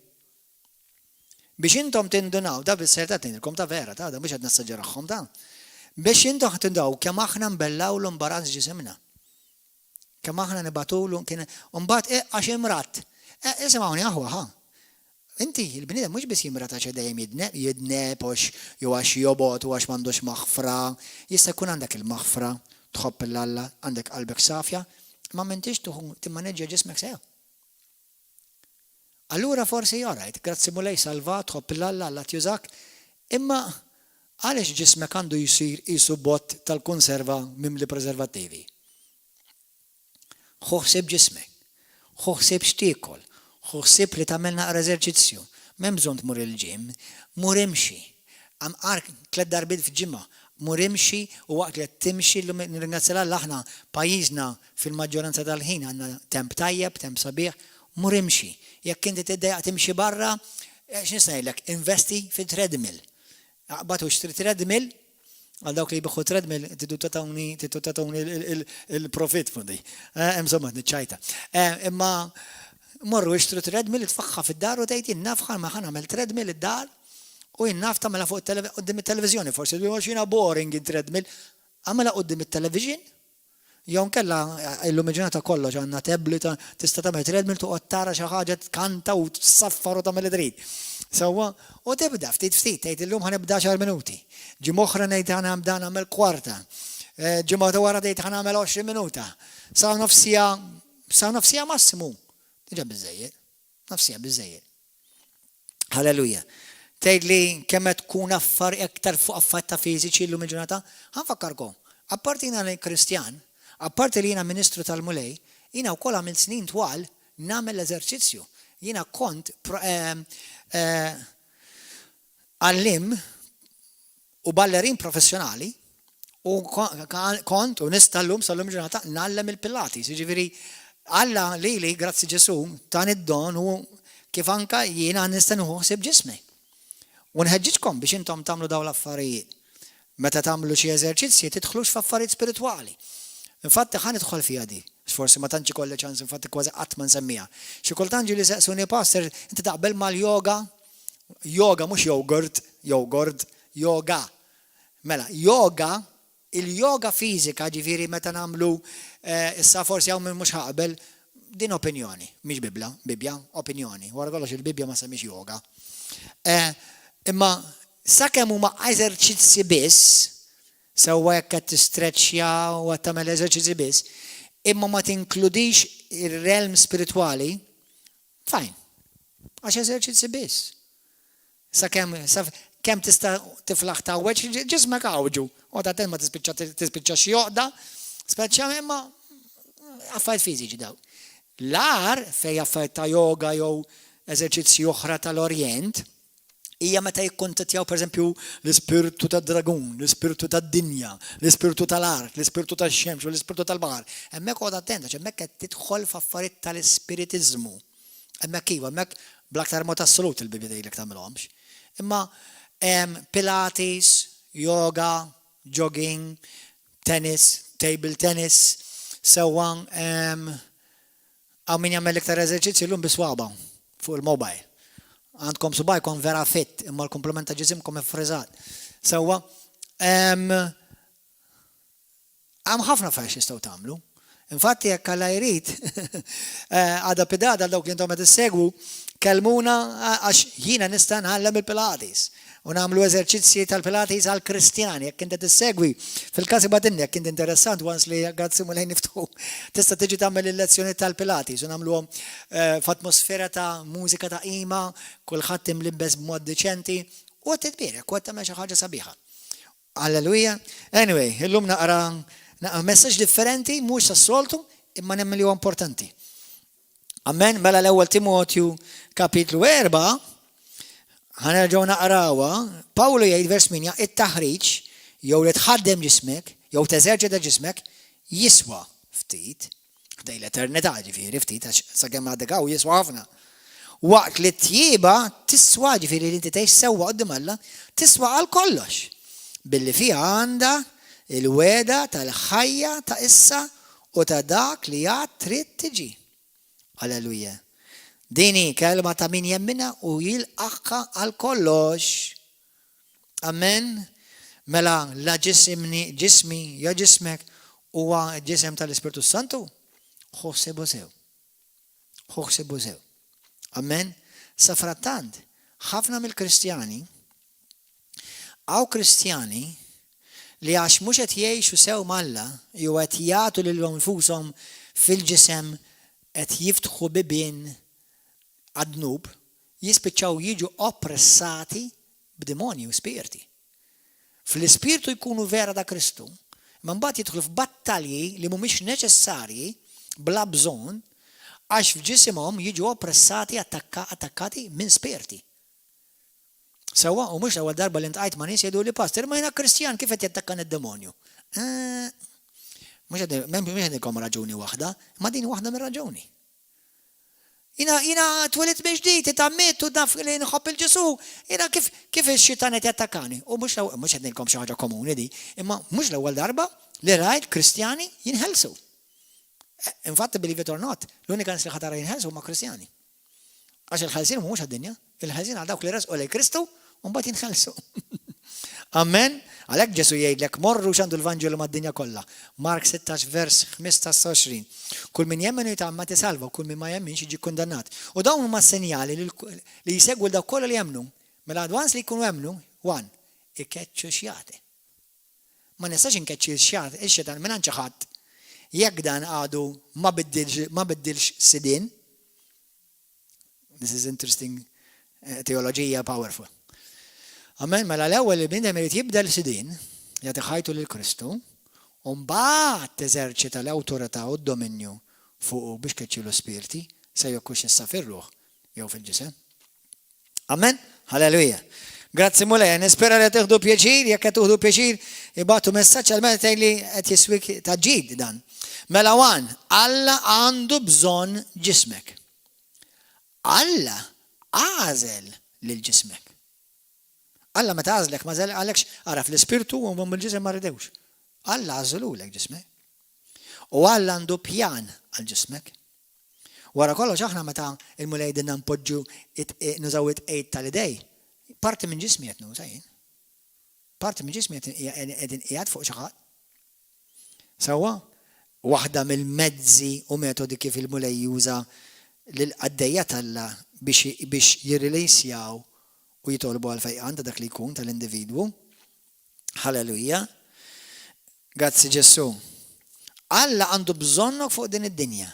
Biex intom tindunaw, da bis-serta tinilkom ta' vera, da mhux qed nassaġġerahom da. Biex intom tindunaw kemm aħna nbellaw l-imbarazz ġisimna. Kemm aħna nibatulu kien imbagħad għax imrat. Isimgħuni aħwa Inti il-bniedem mhux biss jimrat għax dejjem jidneb jew għax jobgħod u għax m'għandux maħfra, jista' jkun għandek il-maħfra, tħobb l-Alla, għandek qalbek safja, ma m'intix timmaneġġja ġismek sew. Allura forsi jorajt, grazzi mulej salvat, tħobb l-Alla, Alla tjużak, imma għaliex ġismek għandu jsir qisu bott tal-konserva mimli preservattivi. Ħoħsib ġismek, ħoħsib x'tiekol, ħoħsib li tagħmel naqra eżerċizzju. M'hemm bżonn tmur il-ġim, mur imxi. Għamqar 3 darbiet f'ġimgħa, mur imxi u waqt li timxi nirringrazzja Alla aħna pajjiżna fil-maġġoranza tal-ħin għandna temp tajjeb, temp sabiħ, mur imxi. Jekk inti tiddejjaq timxi barra, x'nista' ngħidlek, investi fit-treadmill. Aqbad u xtri treadmill, għal dawk li jbiħu treadmill tidu tatawni il-profit fuq di. Insomma, niċċajta. Imma morru ixtru treadmill tfaħħa fid-dar u tgħid innafħa ma ħanagħmel treadmill id-dar u jinnaf tagħmilha fuq quddiem it-televiżjoni forsi xina boring in-treadmill, għamilha quddiem it-television jew nkella illum il-ġurnata kollox għandna tablet tista' tagħmel treadmill toqgħod tara xi ħaġa tkanta u tsaffar u tagħmel id-drid. Sewwa u tibda ftit tgħid illum ħanibda 10 minuti. Ġimgħa oħra ngħid ħanibda nagħmel kwarta. Ġimgħa wara tgħid ħanagħmel 20 minuta. Sa nofsija massimu. Diġà biżżejjed. Nofsija biżżejjed. Halleluja. Tgħid li kemm qed tkun affar iktar fuq affarijiet ta' fiżiċi llum il-ġurnata, ħanfakkarkom. Apparti jiena Kristjan, apparti li jiena Ministru tal-Mulej, jiena wkoll għamilt snin twal nagħmel eżerċizzju. Jiena kont għallim u ballerin professjonali u kont u nista' llum sal-lum ġurnata nagħllem il-Pilates. Jiġifieri Alla lili, grazzi Ġesu, tan id-don u kif anka jiena nista' nħossib ġismi. U nħeġġitkom biex intom tagħmlu dawn l-affarijiet. Meta tagħmlu xi eżerċizzji tidħlux f'affarijiet spiritwali. Infatti ħan idħol fiha di. Forsi ma tantx ikolli ċans infatti kważi qatt ma nsemmiha. Xi kultant ġieli saqsuni pastor, inti taqbel mal-yoga? Yoga mhux jogurt, yoga. Mela, yoga, il-yoga fiżika ġifieri meta nagħmlu issa forsi hawn minn mhux ħaqbel din opinjoni, mhix Bibja, opinjoni. Wara kollox il-Bibja ma semmix yoga. Imma sakemm huma eżerċizzi biss, sewwa jekk qed tistreċċja u qed tagħmel eżerċizzi biss, imma ma tinkludix ir-realm spiritwali, fajn. Għax eżerċizzi biss. Kemm tista' tiflaħ tawweġ, ġismek għawġu. U ta' ma tispiċċa xi joqda, speċja imma affarijiet fiżiċi daw. L-ar fejn affarijiet ta' yoga jew eżerċizzi oħra tal-Orjent hija meta jikkuntattjaw pereżempju l-ispirtu tad-dragun, l-ispirtu tad-dinja, l-ispirtu tal-art, l-ispirtu tax-xemx u l-ispirtu tal-baħar. Hemmhekk għod attenta, hemmhekk qed tidħol f'affarijiet tal-ispiritiżmu. Hemmhekk iva, hemmhekk bl-aktar mod assolut il-Bibja tgħidlek tagħmilhomx. Imma Pilates, yoga, jogging, tennis, table tennis, sewwa għaw min jagħmel iktar eżerċizzji llum biswaba fuq il-mobile. Għandkom subajkom vera fit, imma l-komplement ta' ġisimkom effriżat. Sewwa hemm ħafna affarijiet jistgħu tagħmlu. Infatti jekk alla jrid għadha pedada dawk li intom qed issegwu kellmuna għax jiena nista' nħallem il-Pilates u nagħmlu eżerċizzji tal-Pilates għal Kristjani jekk inti tissegwi fil-każ ibadinni jekk inti interessant once li grazzi mulejn niftuħ tista' tiġi tagħmel il-lezzjoni tal-Pilates u nagħmluhom f'atmosfera ta' mużika ta' qima, kulħadd imlibbes b'mod deċenti u titbierek u tagħmel xi ħaġa sabiħa. Alleluja. Anyway, illum naqra messaġġ differenti, mhux sas-soltu, imma nemmen li huwa importanti. Amen, mela l-ewwel Timotju kapitlu 4, ħanerġgħu naqrawha, Pawlu jgħid vers 8, it-taħriġ jew li tħaddem ġismek, jew teżerċita ġismek jiswa ftit, ħdej l-eternità ġifieri ftit għax sakemm għadek hawn jiswa ħafna. Waqt li t-tjieba tiswa ġifieri li inti tgħix sewwa quddiem Alla, tiswa għal kollox. Billi fiha għandha il-weda tal-ħajja ta' issa u ta' dak li għad trid tiġi. Alleluja. Dini kelma ta' min jemmina u jilqaqqa għal kollox. Amen. Mela la ġismi ja ġismek huwa ġisem tal-Ispirtu Santu. Ħoħsebu sew. Ħoħsebu sew. Amen. Sa frattant, ħafna mill-Kristjani għaw Kristjani li għax mhux qed jgħixu sew malla jew qed jagħtu lilhom infushom fil-ġisem qed jiftħu bibien għad-dnub jispiċċaw jiġu oppressati b'demonji u spirti. Fl-ispirtu jkunu vera da Kristu, ma mbagħad jidħlu f'battalji li mhumiex neċessarji bla bżonn għax f'ġisimhom jiġu oppressati attakkati minn spirti. Sewa, u mux l-ewwel darba li ntqajt ma' nies jgħidu li pastor, ma jiena Kristjan kif qed jattakkan id-demonju. Mhux għandkom raġuni waħda, ma din waħda mir-raġuni. Jiena twilit ġdid, itammiet u naf li nħobb il-Ġesu, jiena kif ix-xitan qed jattakkani. U mhux qed ngħidilkom xi ħaġa komuni di, imma mhux l-ewwel darba li rajt Kristjani jinħelsu. Infatti believe it or not, l-unika nies li ħatara jinħelsu huma Kristjani. Għax il-ħelsin mhux għad-dinja, il-ħelsin għal dawk li resqu lejn Kristu u mbagħad jinħelsu. Amen. Għalhekk Ġesu jgħidlek morru x'għandu l-Vanġelu mad-dinja kollha. Mark 16 vers 15-20. Kull min jemmen jitgħamma tisalva u kull min ma jemminx jiġi kundannat. U dawn huma sinjali li jsegwu dawk kollha li jemmnu. Mela once li jkunu jemmnu, ikeċċu xjati. Ma nistax inkeċċi xjati, ix-xetan minn xi ħadd jekk dan għadu ma biddilx sidien. This is interesting teoloġija powerful. Amen, mela l-ewwel li bnedem irid jibda l-sidin, jagħti ħajtu lil Kristu, u mbagħad teżerċita l-awtorità u d-dominju fuq biex keċċilu spirti se jokkux issa fir-ruħ jew fil-ġisem. Amen? Halleluja. Grazzi mulej, nispera li tieħdu pjaċir, jekk qed tieħdu pjaċir ibagħtu messaġġ għal meta li qed jiswik taġġid dan. Mela Alla għandu bżonn ġismek. Alla għażel lil ġismek. Alla meta għażlek ma għalekx għaraf l-ispirtu u mill-ġisem ma ridewx. Alla għażlulek ġismek. U Alla għandu pjan għal ġismek. Wara kollox aħna meta il-mulej dinna npoġġu nużaw it-qejt tal-idej, parti minn ġismi qed nużajn. Parti minn ġismi qegħdin qiegħed fuq xi ħadd. Sewwa, waħda mill-mezzi u metodi kif il-mulej juża l-għaddejja Alla biex jirrileysjaw u jitolbu għal-fejqan ta' dak li jkun tal-individwu. Halleluja. Grazzi Ġesu. Alla għandu bżonnok fuq din id-dinja.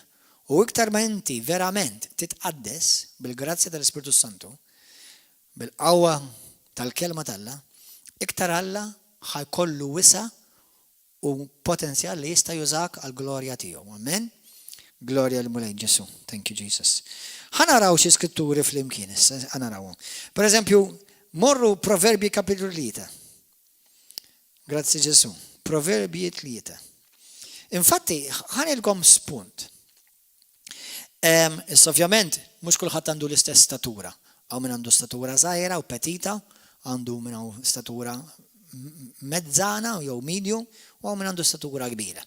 U iktar ma inti verament titqaddes bil-grazzja tal-Ispiritu Santu, bil-qawwa tal-kelma tal-Alla, iktar Alla ħajkollu wisa u potenzjal li jista' jużak għal-glorja tiegħu. Amen? Glorja l-mulej Ġesu. Thank you, Jesus. Ħanaraw xi skritturi fl-imkien issa, ħanaraw. Per eżempju, morru Proverbi kapitlu 3. Grazzi Ġesu. Proverbi 3. Infatti, ħanilkom spunt. Ovvjament, mhux kulħadd għandu l-istess statura. Għaw min għandu statura żgħira u petita, għandu min għandu statura mezzana jew medium, u għaw min għandu statura kbira.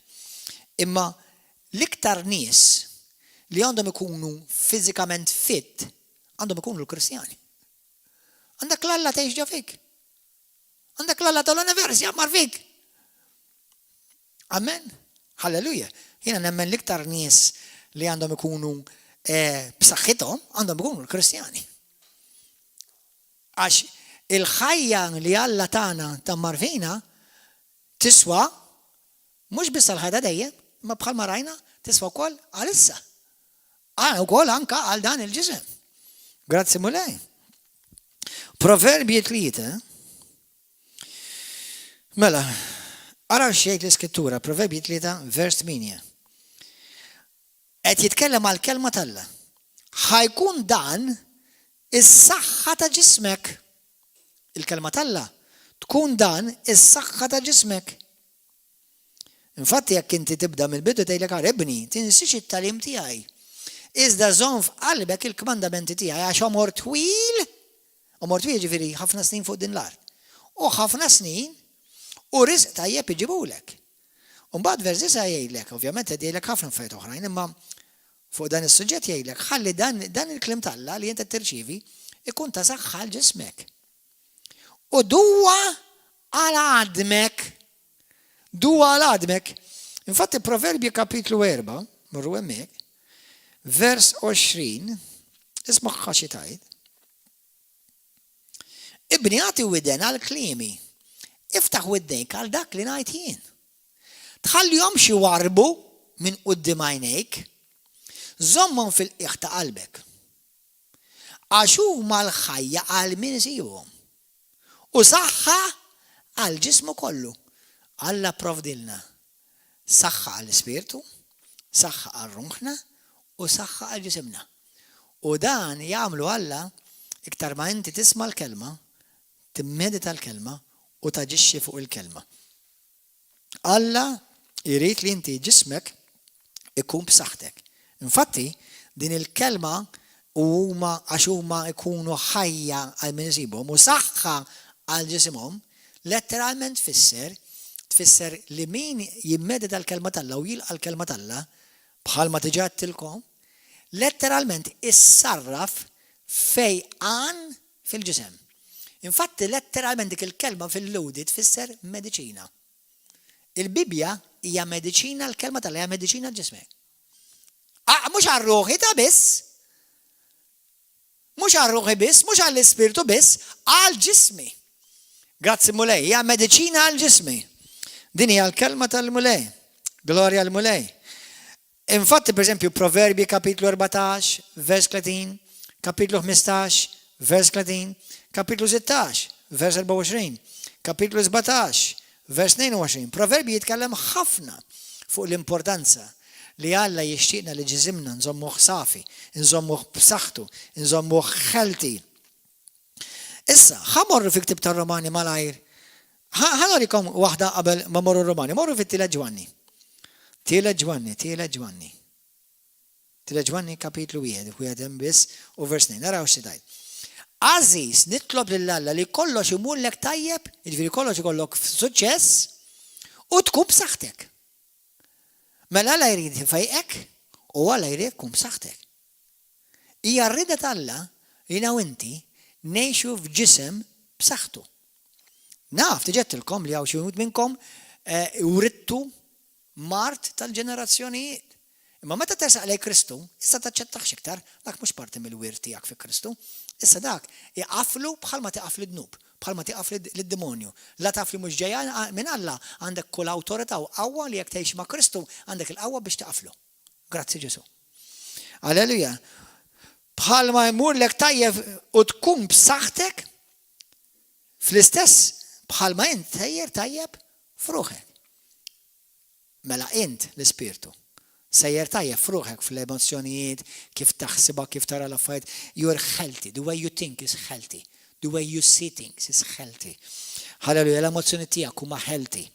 Imma l-iktar nies li għandhom ikunu fiżikament fit, għandhom ikunu l-Kristjani. Għandak l-Alla tgħix ġo fik. Għandak l-Alla tal-univers jammar fik. Amen. Halleluja. Jiena nemmen l-iktar nies li għandhom ikunu b'saħħithom għandhom ikunu l-Kristjani. Għax il-ħajja li Alla tagħna tammar fina tiswa mhux biss għall-ħajja dejjem, ma bħalma rajna tiswa wkoll għalissa. Wkoll anke għal dan il-ġisem. Grazzi mulej. Proverbi 3. Mela, araw xejn l-iskrittura, Proverbi 3, vers 8. Qed jitkellem għal kelma tal-Alla. Ħajkun dan is-saħħa ta' ġismek. Il-kelma tal-Alla tkun dan is-saħħa ta' ġismek. Infatti jekk inti tibda mill-bidu tgħidlek ibni, tinsix it-talim tiegħi. Iżda żomm f'qalbek il-kmandamenti tiegħi għax omor twil ġifieri ħafna snin fuq din l-art. U ħafna snin u rizq tajjeb iġibulek. U mbagħad versi sa jgħidlek, ovvjament qed jgħidlek ħafna affarijiet oħrajn, imma fuq dan is-suġġett jgħidlek ħalli dan il-klim tal-Alla li inti tirċievi ikun ta' saħħa l-ġismek. U duwa għal għadmek. Duwa għal għadmek. Infatti Proverbi kapitlu 4, morru hemmhekk, vers 20, isma' xi tgħid. Ibni għati widen għal klimi. Iftaħ widdejk għal dak li ngħid jien. Tħallihom xi warbu minn quddiem għajnejk, żommhom fil-qiegħ ta' qalbek. Għax huma l-ħajja għal min isihom. U saħħa għal ġismu kollu. Alla provdilna saħħa għal ispirtu, saħħa għal ruħna u saħħa għal ġisimna. U dan jagħmlu Alla iktar ma inti tisma' l-kelma, timmedita l-kelma u taġixxi fuq il-kelma. Alla jrid li inti ġismek ikun b'saħħtek. Infatti, din il-kelma huma għax huma jkunu ħajja għal min isibhom u saħħa għal ġisimhom, letteralment tfisser li min jimmedita l-kelma tal-Alla u jilqa' l-kelma tal-Alla bħalma tiġattilkom, letteralment issarraf fejqan fil-ġisem. Infatti, letteralment dik il-kelma fil-ludi tfisser mediċina. Il-Bibja hija mediċina, l-kelma tal-Alla hija mediċina l-ġismek. Mhux għar-ruħi ta' biss. Mhux għar-ruħi biss, mhux għall-ispirtu biss, għall-ġismi. Grazzi mulej, hija mediċina għall-ġismi. Din hija l-kelma tal-mulej. Glorja l-mulej. Infatti, per esempio, Proverbi kapitlu 14, vers 30, kapitlu 15, vers 30, kapitlu 16, vers 24, kapitlu 17, vers 22. Proverbi jitkellem ħafna fuq l-importanza li Alla jixtieqna li ġisimna nżommuh safi, nżommuh b'saħħtu, nżommuh ħelti. Issa, ħamorru fi ktib tar-Romani malajr. Ħanorikom waħda qabel ma morru Romani, morru fit-Tielet Ġwanni. Tielet Ġwanni kapitlu 1, hemm biss u vers 2. Naraw xi tgħid. Aziz, nitlob lill-Alla li kollox imullek tajjeb, jiġifieri kollox ikollok suċċess u tkun b'saħħtek. Mela Alla jrid ifejqek u Alla jrid tkun b'saħħtek. Hija rrida tal-Alla li inti ngħixu f'ġisem b'saħħtu. Naf tiġettilkom li hawn xi wħud minnkom urittu mart tal-ġenerazzjonijiet. Imma meta tersaq lejn Kristu, issa taċċettax iktar, dak mhux parti mill-wirt tiegħek fi Kristu. Issa dak iqaflu bħalma tiqaf l-dnub. bħalma tieqaf lid-demonju. La taf li mhux ġejja minn Alla għandek kull awtorità u qawwa li jekk tgħix ma' Kristu għandek il-qawwa biex taqaflu. Grazzi Ġesu. Alleluja. Bħalma jmurlek tajjeb u tkun b'saħħtek fl-istess bħalma int tajjeb f'ruħek. Mela int l-ispirtu sejjer tajjeb f'ruħek fl-emozjonijiet, kif taħsibha, kif tara l-affarijiet. You are healthy. The way you think is healthy. The way you see things is healthy. Halleluja, l-emozzjoni tiegħek huma healthy.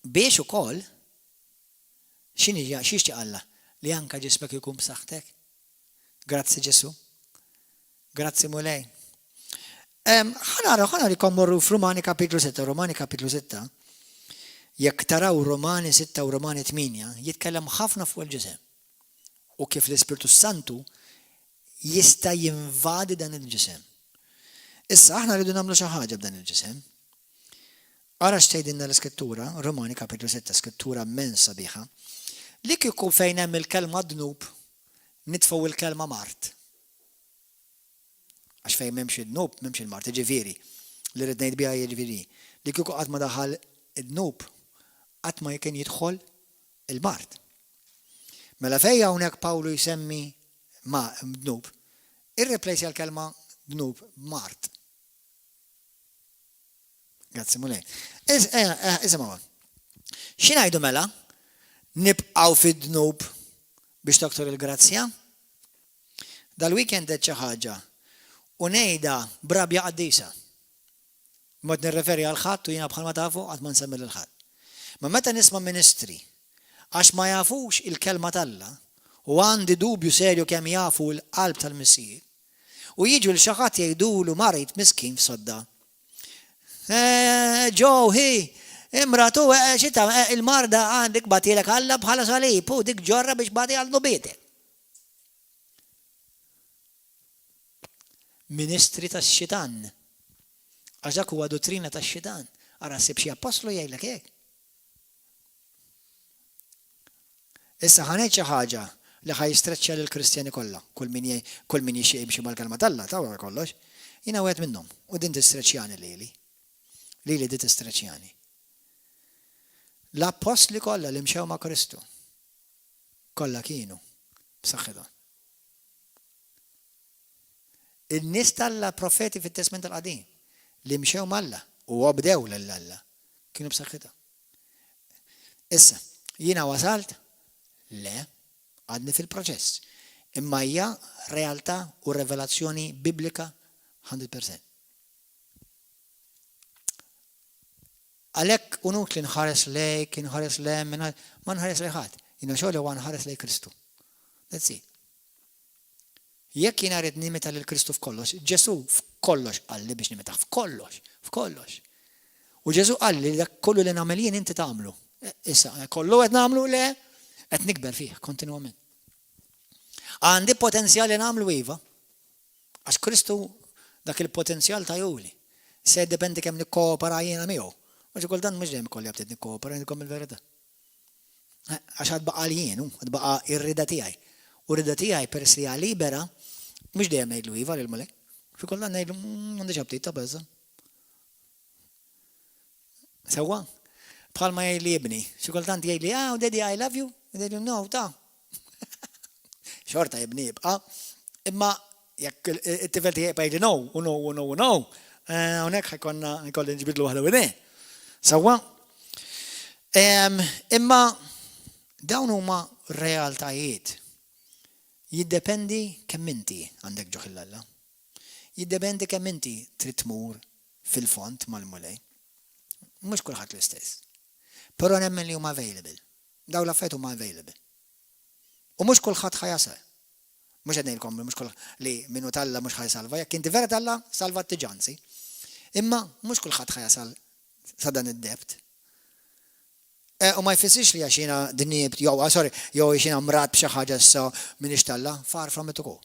Biex ukoll x'ixtieq Alla li anke ġismek ikun b'saħħtek. Grazzi Ġesu. Grazzi mulej. Ħanara morru f'Romani kapitlu 6, Romani kapitlu 6. Jekk taraw Romani 6 u Romani 8, jitkellem ħafna fuq il-ġisem. U kif l-Ispirtu Santu jista' jinvadi dan il-ġisem. Issa aħna rridu nagħmlu xi ħaġa b'dan il-ġisem. Ara x'tgħidilna l-Iskrittura, Romani kapitlu 6, skrittura immensa sabiħa, li kieku fejn hemm il-kelma dnub nitfgħu il-kelma mart. Għax fejn m'hemmx id-dnub, m'hemmx il-mart, ġifieri. Li rid ngħid biha jiġifieri. Li kieku qatt ma daħal id-dnub qatt ma kien jidħol il-mart. Mela fejn hawnhekk Pawlu jsemmi ma' dnub, irreplacja l-kelma dnub mart. Grazzi mulej. Isimgħu. X'ingħidu mela? Nibqgħu fid-dnub biex doktor il-grazzja? Dal-weekend qed xi ħaġa u ngħidha brabja qaddisa. Mod nirreferi għal ħadd u jiena bħalma tafu qatt ma nsemmi lil ħadd. Ma meta nisma' ministri għax ma jafux il-kelma talla u għandi dubju serju kemm jafu l-qalb tal-Missier u jiġu l xi ħadd jgħidulu marit miskin f'sodda. Ġew imratu xita il-marda għandek batilek Alla bħala salib u dik ġorra biex bati għal nobietek. Ministri tax-xitan. Għax dak huwa dottrina tax-xitan. Ara ssib xi apostlu jgħidlek hekk. Issa ħaneġ xi ħaġa li ħajstreċċja lill-Kristjani kollha, kull min jixtieq jimxi mal-kelma talla, taw kollox. Jiena wieħed minnhom u din tistreċjani lili. Lili di tistreċjani. L-apostli kollha li mxew ma' Kristu kollha kienu b'saħħithom. In-nies tal-profeti fit-Testament tal-Qadim li mxew mal-Alla u għobdew lill-Alla kienu b'saħħithom. Issa, jiena wasalt? Le, għadni fil-proċess. Imma hija realtà u revelazzjoni biblika 100%. Għalhekk unut li nħares lejk, nħares lem, ma nħares lej ħadd. Jiena xogħol huwa nħares lej Kristu. That's it. Jekk jiena rrid nimita lil Kristu f'kollox, Ġesu f'kollox qalli biex nimitaħ f'kollox. U Ġesu qalli dak kollu li nagħmel jien inti tagħmlu. Issa, kollu qed nagħmlu le qed nikber fih kontinwament. Għandi potenzjali nagħmlu iva, għax Kristu dak il-potenzjal tajuli. Se jiddependi kemm nikkoopera jiena miegħu. Għax kultant mhux dejjem ikolli abtiet nikkoopera nikom il-verità. Għax għad baqa' jien, għad baqa' ir-rida tiegħi. U rida tiegħi peress li hija libera, mhux dejjem ngħidlu iva lil mulek. Fi kultant ngħidlu m'għandix abtiet ta' beża. Sewwa? Bħalma jgħidli ibni, xi kultant jgħidli, daddy I love you. Jgħidli no, ta' xorta jibni jibqa. Imma jekk it-tifel tiegħi jgħidli no, hawnhekk ħajkolli nġbidlu waħda wene. Sewwa? Imma dawn huma realtajiet. Jiddependi kemm inti għandek ġoħ il-Alla. Jiddependi kemm inti trid tmur fil-font mal-mulej. Mhux kulħadd l-istess. Però nemmen li huma available. Daw l-affarijiet huma available. U mhux kulħadd ħajasal. Mhux qed ngħidilkom mhux kulħadd li minnu Alla mhux ħajsalva, jekk inti vera Alla salva t-tiġanzi. Imma mhux kulħadd ħajasal sa dan id-debt. U ma jfissirx li għaxina d-nibt, jew xina mrat b'xi ħaġa issa minix Alla, far from it ukoll.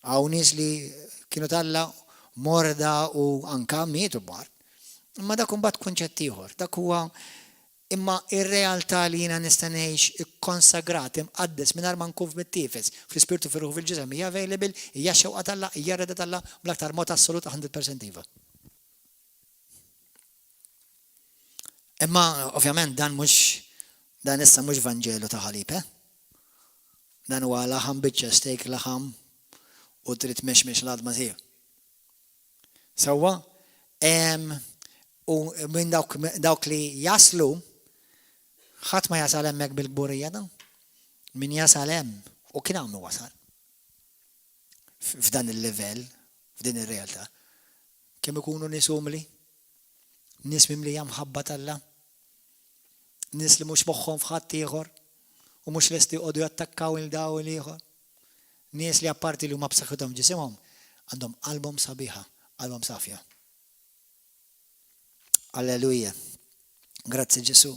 Hawn nies li kienu Alla morda u anka mietu b'mart. Imma dak imbagħad kunċett ieħor. Dak huwa Imma ir-realtà li jiena nista' ngħix ikkonsagrat imqaddes mingħajr ma nkun mittiefes fl-ispirtu fir-ruħ fil-ġisem hija available, hija xewqa tal-Alla, hija reda tal-Alla bl-aktar mod assolut 100% iva. Imma ovvjament dan issa mhux Vanġelu ta' ħalib, Dan huwa laħam biċċa steak laħam u trid mexmex l-adma tiegħu. Sewwa, u minn dawk li jaslu, ħadd ma jasal hemmhekk bil-gburija dan. Min jasal hemm u kien hawn wasal. F'dan il-livell, f'din ir-realtà. Kemm ikunu nies umli, nies mimlija mħabba tal-Alla, nies li mhux moħħhom f'ħadd ieħor u mhux lesti jqogħdu jattakkaw il daw il ieħor. Nies li apparti li huma b'saħħithom ġisimhom għandhom qalbhom sabiħa, qalbhom safja. Alleluja. Grazzi Ġesu.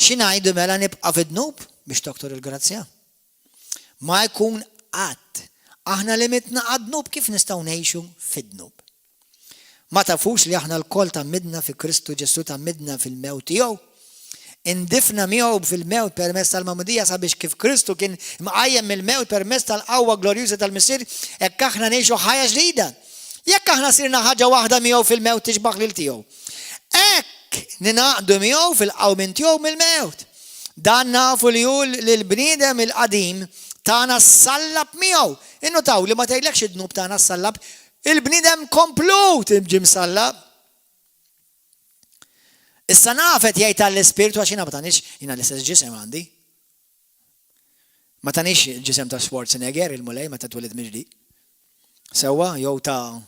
X'ingħidu mela nibqa' fid-dnub biex doktor il-grazzja? Ma jkun qatt. Aħna limitna għad-dnub kif nistgħu ngħixu fid-dnub. Ma tafux li aħna l-kol tammidna fi Kristu Ġesu tammidna fil-mewt tiegħu. Indifna miegħu fil-mewt permezz tal-mamudija sabiex kif Kristu kien mqajjem mill-mewt permezz tal-qawwa glorjuża tal-Missier hekk aħna ngħixu ħajja ġdida. Jekk aħna sirna ħaġa waħda miegħu fil-mewt tixbaħ lil tiegħu. Hekk ninaqdu miegħu fil-qawmin tiegħu mill-mewt. Dan nafu li hu lill-bniedem il-qadim tagħna sallab miegħu. Innutaw li ma tgħidlekx id-dnub tagħna sallab, il-bniedem komplut ġim sallab. Issa nafet jgħid tal-Ispirtu għax jiena ma tanix jiena l-istess ġisem għandi. Ma tanix il-ġisem ta' Schwarzenegger il-mulej meta twelid miġdi. Sewwa jew ta'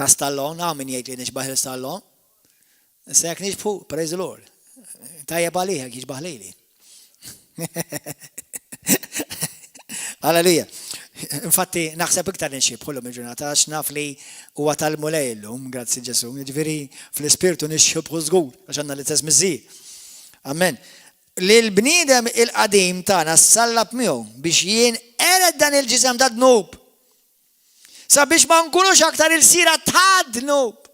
Stallone, min jgħid li nixbaħ il-Stallone. Issa jekk nixbħu, praise the Lord. Tajjeb għalih jekk jiġbaħ lejli. Alleluja. Infatti, naħseb iktar nixibħu il-ġurnata għax naf li huwa tal-mulej llum, grazzi Ġesu. Jiġifieri fl-ispirtu nixibħu żgur għax għandna l-istess miżżir. Amen. Lill-bniedem il-qadim tagħna sallab miegħu biex jinqered dan il-ġisem ta' dnub. Sabiex ma nkunux aktar il-sira ta' dnub.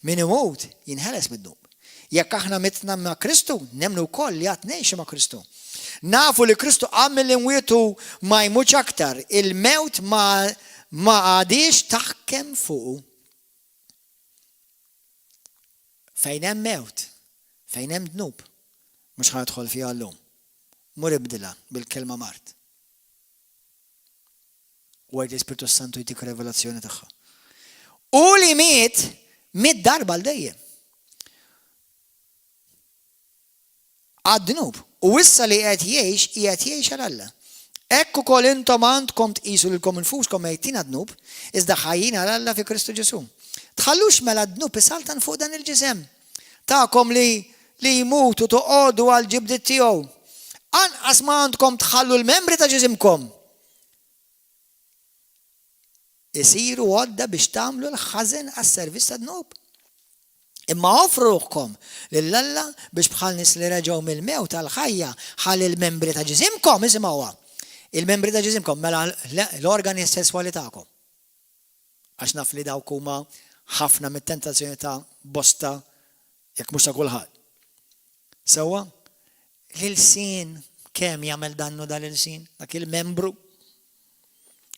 Min imut jinħeles mid-dnub. Jekk aħna mitna ma' Kristu, nemnu wkoll li għad ngħixu ma' Kristu. Nafu li Kristu għamil l-imwietu ma jmutx aktar, il-mewt ma għadix taħkem fuqu. Fejn hemm mewt, fejn hemm dnub, mhux ħadħol fiha llum. Mur ibdilha bil-kelma Mart. U għajt l-Ispirtu Santu jtik revelazzjoni tagħha. U li miet darba l-dejjem. Għad-dnub. U issa li qed jgħix għal Alla. Hekk ukoll intom għandkom tqisu lilkom infuskom mejtin għad-dnub, iżda ħajjin għal Alla fi Kristu Ġesu. Tħallux mela d-dnub isaltan fuq dan il-ġisem. Tagħkom li jmutu toqgħodu għal ġibdiet tiegħu. Anqas ma għandkom tħallu l-membri ta' ġisimkom. Isiru għodda biex tagħmlu l-ħażen għas-servizz tad-dnub. Imma offru ruħkom lill-Alla biex bħal nies li reġgħu mill-mewt tal-ħajja ħalli l-membri ta' ġisimkom isimgħuha. Il-membri ta' ġisimkom mela l-organi sesswali tagħkom. Għax naf li dawk huma ħafna mit-tentazzjoni ta' bosta jekk mhux ta' kulħadd. Sewwa l-sin kemm jagħmel dannu dan il-sin dak il-membru?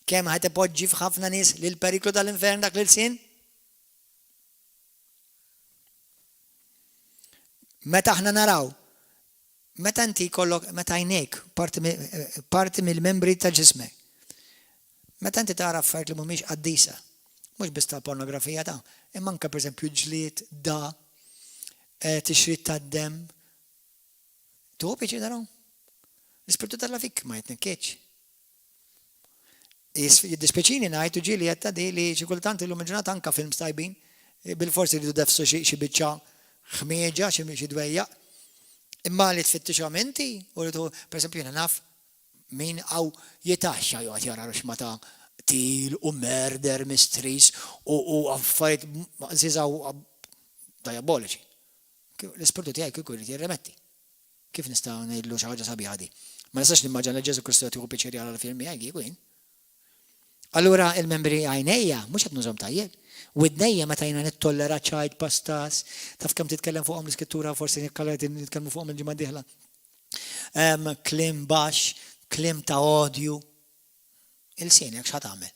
Kemm ħadd ipoġġi f'ħafna nies lil periklu tal-infern dak l-sin? Meta aħna naraw, meta inti jkollok, meta jnejk parti mill-membri ta' ġismek. Meta inti tara affarijiet li mhumiex qaddisa, mhux biss tal-pornografija ta', imma anke pereżempju ġlied, tixrid tad-dem. Tu piċi daraw? L-Ispirtu tal-Alla fik ma jitnekkiex. Jiddispeċini ngħid u ġieli qed tgħiddi li xi kultant illum il-ġurnata anke films tajbin, bil-forsi jridu defsu xi biċċa ħmieġa xi dwejja. Imma li tfittixhom inti u li pereżempju jiena naf min hawn jitaxxa joqgħod jara ma ta' til u murder mysteries u affarijiet żiżaw diaboliċi. L-ispirtu tiegħi kieku jrid jirremetti. Kif nista' ngħidlu xi ħaġa sabiħa di? Ma nistax nimmaġina li Ġesu Kristu jagħtiku piċeri għal film miegħi kieku jien. Allura il-membri għajnejja mhux qed nużhom tajjeb. Widnejja meta jiena nittollera ċajt pastas, taf kemm titkellem fuqhom l-iskrittura forsi nitkellmu fuqhom il-ġimgħa d-dieħla. Klim baxx, klim ta' odju. Il-sin jekk x'ħad tagħmel.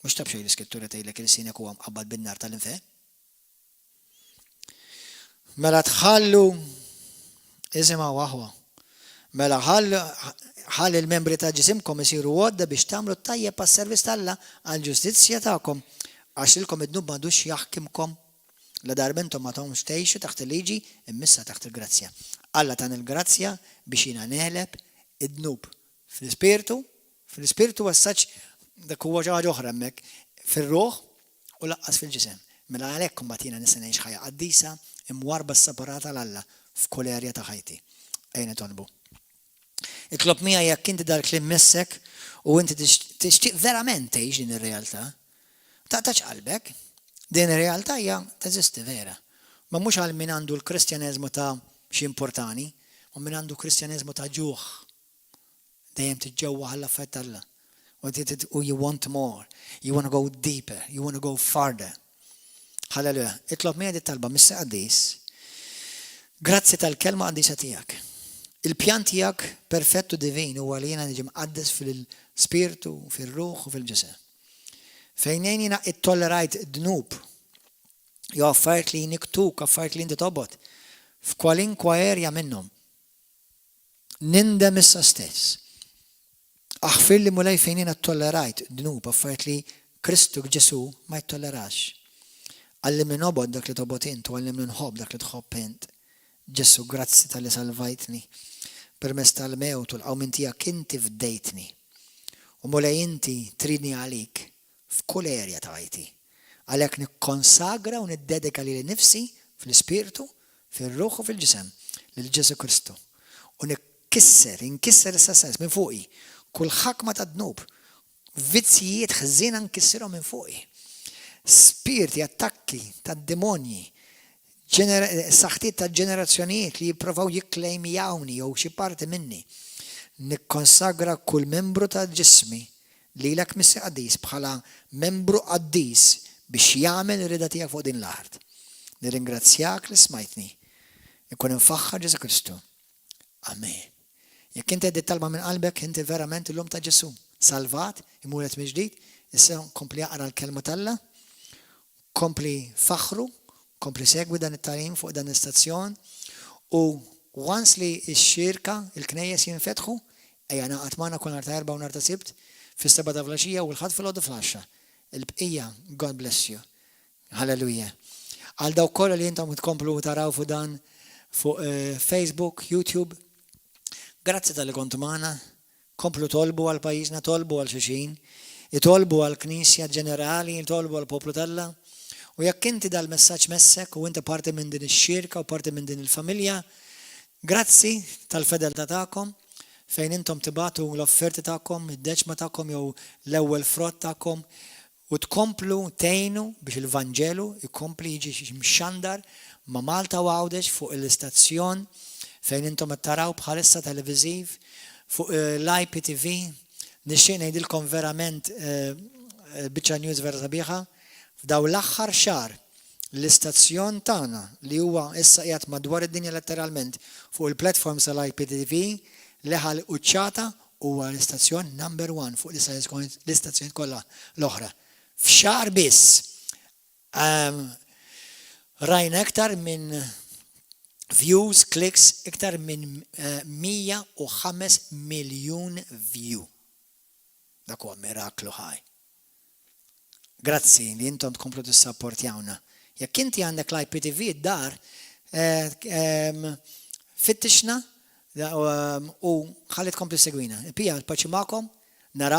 Mhux tab xejn l-iskrittura tgħidlek il-sin jekk huwa mqabbad bin-nar tal-infern. Mela tħallu isimha waħwa. Mela ħall il-membri ta' ġisimkom isiru għodda biex tagħmlu tajjeb għas-servizz tal-Alla għall-ġustizzja tagħkom għax ilkom id-dnub m'għadux jaħkimkom la darba intom ma tagħmux tgħixu taħt il-liġi immissa taħt il-grazzja. Alla tan il-grazzja biex jiena neħleb id-dnub fil-ispirtu għas-saċ dak huwa xi ħaġa oħra hemmhekk fir-ruħ u laqqas fil-ġisem. Mela għalhekk imbagħad jiena nista' ngħix ħajja qaddisa imwarba separata l-Alla f'kull erja ta' ħajti. Ejn tolbu. Itlob mija jekk inti dal-klim messek u inti tixtieq verament tgħix din ir-realtà. Taqtax qalbek, din ir-realtà hija teżisti vera. Ma mhux għal min għandu l-Kristjaneżmu ta' xi importani, u min għandu Kristjaneżmu ta' ġuħ. Dejjem tiġġewwa għall-affett Alla. U you want more, you want to go deeper, you want to go farther. Halleluja. Itlob mija dit talba Missa Qaddis. Grazzi tal-kelma qaddisa tiegħek. Il-pjan tiegħek perfettu divin huwa li jiena niġi mqaddes fil-spirtu, fir-ruħ u fil-ġisem. Fejn jiena ittollerajt dnub, jew affarijiet li niktuk, affarijiet li inti tobgħod f'kwalinkwa erja minnhom. Nindem issa stess. Aħfir li mulej fejn jiena tollerajt dnub, affarijiet li Kristu Ġesu ma jtollerax. Għallimni nobgħod dak li tobgħod int u għallimni nħobb dak li tħobb int. Ġesu, grazzi tal-li salvajtni. Permezz tal-mewt u l-qawmin tiegħek inti fdejtni. U mulej inti tridni għalik f'kull erja ta' ħajti. Għalhekk nikkonsagra u niddedika li nifsi fl-ispirtu, fir-ruħ u fil-ġisem lil Ġesu Kristu. U inkisser is-sens minn fuqi. Kull ħakma ta' dnub, vizzijiet ħżiena nkissirhom minn fuqi. Spirti, attakki tad-demonji, saħtiet ta' ġenerazzjonijiet li jipprovaw jikklejmjawni jew xi parti minni. Nikkonsagra kull membru ta' ġismi lilek Missa Qaddis bħala membru qaddis biex jagħmel ir-rida tiegħek fuq din l-art. Nirringrazzjak li smajtni. Ikun infaħħar Ġesu Kristu. Amen. Jekk inti qed talba minn qalbek inti verament illum ta' Ġesu salvat, imuret mill-ġdid, issa kompli aqra l-kelma tal-Alla, kompli faħru, kompli segwi dan it-talim fuq dan l-istazzjon u once li x-xirka, il-knejjes jinfetħu, ejja naqgħod magħna kull nhar ta' erba' u nhar ta' sibt fis-seba' ta' filgħaxija u l-ħadd fil-għodu fl-10. Il-bqija, God bless you. Halleluja. Għal dawk kollha li intom tkomplu taraw fuq dan fuq Facebook, YouTube. Grazzi tal-li kontu magħna. Komplu tolbu għal pajjiżna, tolbu għal xulxin, itolbu għal Knisja ġenerali, itolbu għal poplu tal-Alla. U jekk inti dal-messaġġ messek u inti parti minn din ix-xirka u parti minn din il-familja, grazzi tal-fedeltà tagħkom fejn intom tibatu l-offerti tagħkom, id-deċma tagħkom jew l-ewwel frott tagħkom u tkomplu tgħinu biex il-Vanġelu jkompli jiġi mxandar ma' Malta u Għawdex fuq l-istazzjon fejn intom qed taraw bħalissa televiżiv fuq l-IPTV. Nixtieq ngħidilkom verament biċċa news vera sabiħa. F'daw l-aħħar xahar l-istazzjon tagħna li huwa issa qiegħed madwar id-dinja letteralment fuq il-platforms tal-IPTV leħal quċċata huwa l-istazzjon number 1 fuq l-istazzjonijiet kollha l-oħra. F'xahar biss rajna iktar minn views, clicks, iktar minn 105 miljun view. Dak huwa miraklu ħaj. Grazzi li intom tkomplu tissapportjawna. Jekk inti għandek l-IPTV id-dar, fittixna u ħalli tkompli segwina. Pija, l-paċi magħkom, naraw